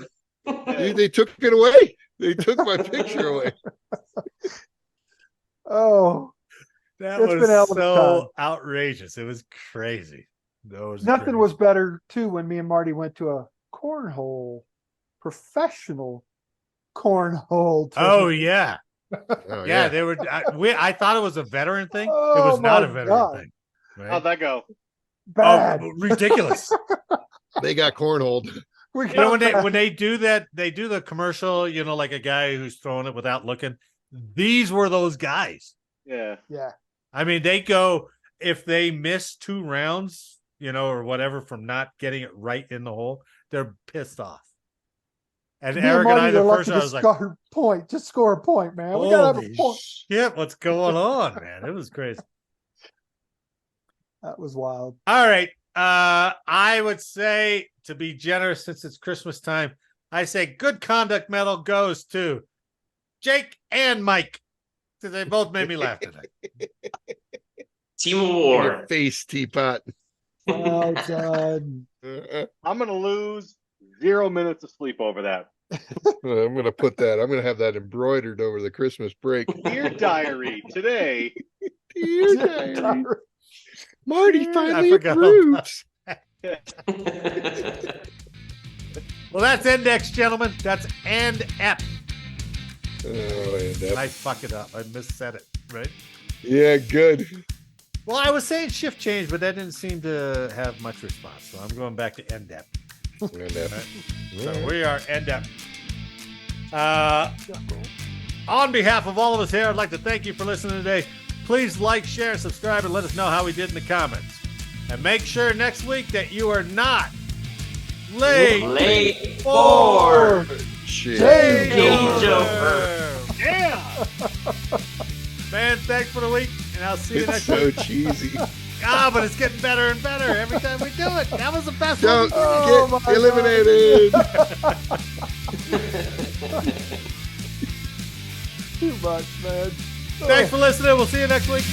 Dude, they took it away. They took my picture away. Oh, That it's was been a hell of a so time. outrageous. It was crazy. Nothing was better too when me and Marty went to a professional cornhole. Oh yeah. Oh, Yeah, they were. I thought it was a veteran thing. It Oh, was not a my veteran God. thing. Right? How'd that go? Bad. Oh, ridiculous. They got cornholed. We You know, got when they do that, they do the commercial. Like a guy who's throwing it without looking. These were those guys. Yeah. Yeah. I mean, they go if they miss 2 rounds, or whatever from not getting it right in the hole, they're pissed off. And Me Eric Marty and I, the are first, lucky I was to like, score a point. Just score a point, man. We gotta have a holy point. shit, what's going on, man? It was crazy. That was wild. All right. I would say, to be generous, since it's Christmas time, I say good conduct medal goes to Jake and Mike, because they both made me laugh today. Team award. Your face, teapot. Well done. I'm gonna lose 0 minutes of sleep over that. I'm gonna put that. I'm gonna have that embroidered over the Christmas break. Dear diary, today. Dear diary. Marty finally forgot approves. Well, that's index, gentlemen. That's and ep. Oh, and I fuck it up. I missaid it, right? Yeah, good. Well, I was saying shift change, but that didn't seem to have much response. So I'm going back to end ep. So we are end ep. On behalf of all of us here, I'd like to thank you for listening today. Please like, share, subscribe, and let us know how we did in the comments. And make sure next week that you are not late for Changeover. Yeah. Man, thanks for the week, and I'll see you It's next so week. cheesy. But it's getting better and better every time we do it. That was the best Don't one. get eliminated. Too much, man. Thanks for listening. We'll see you next week.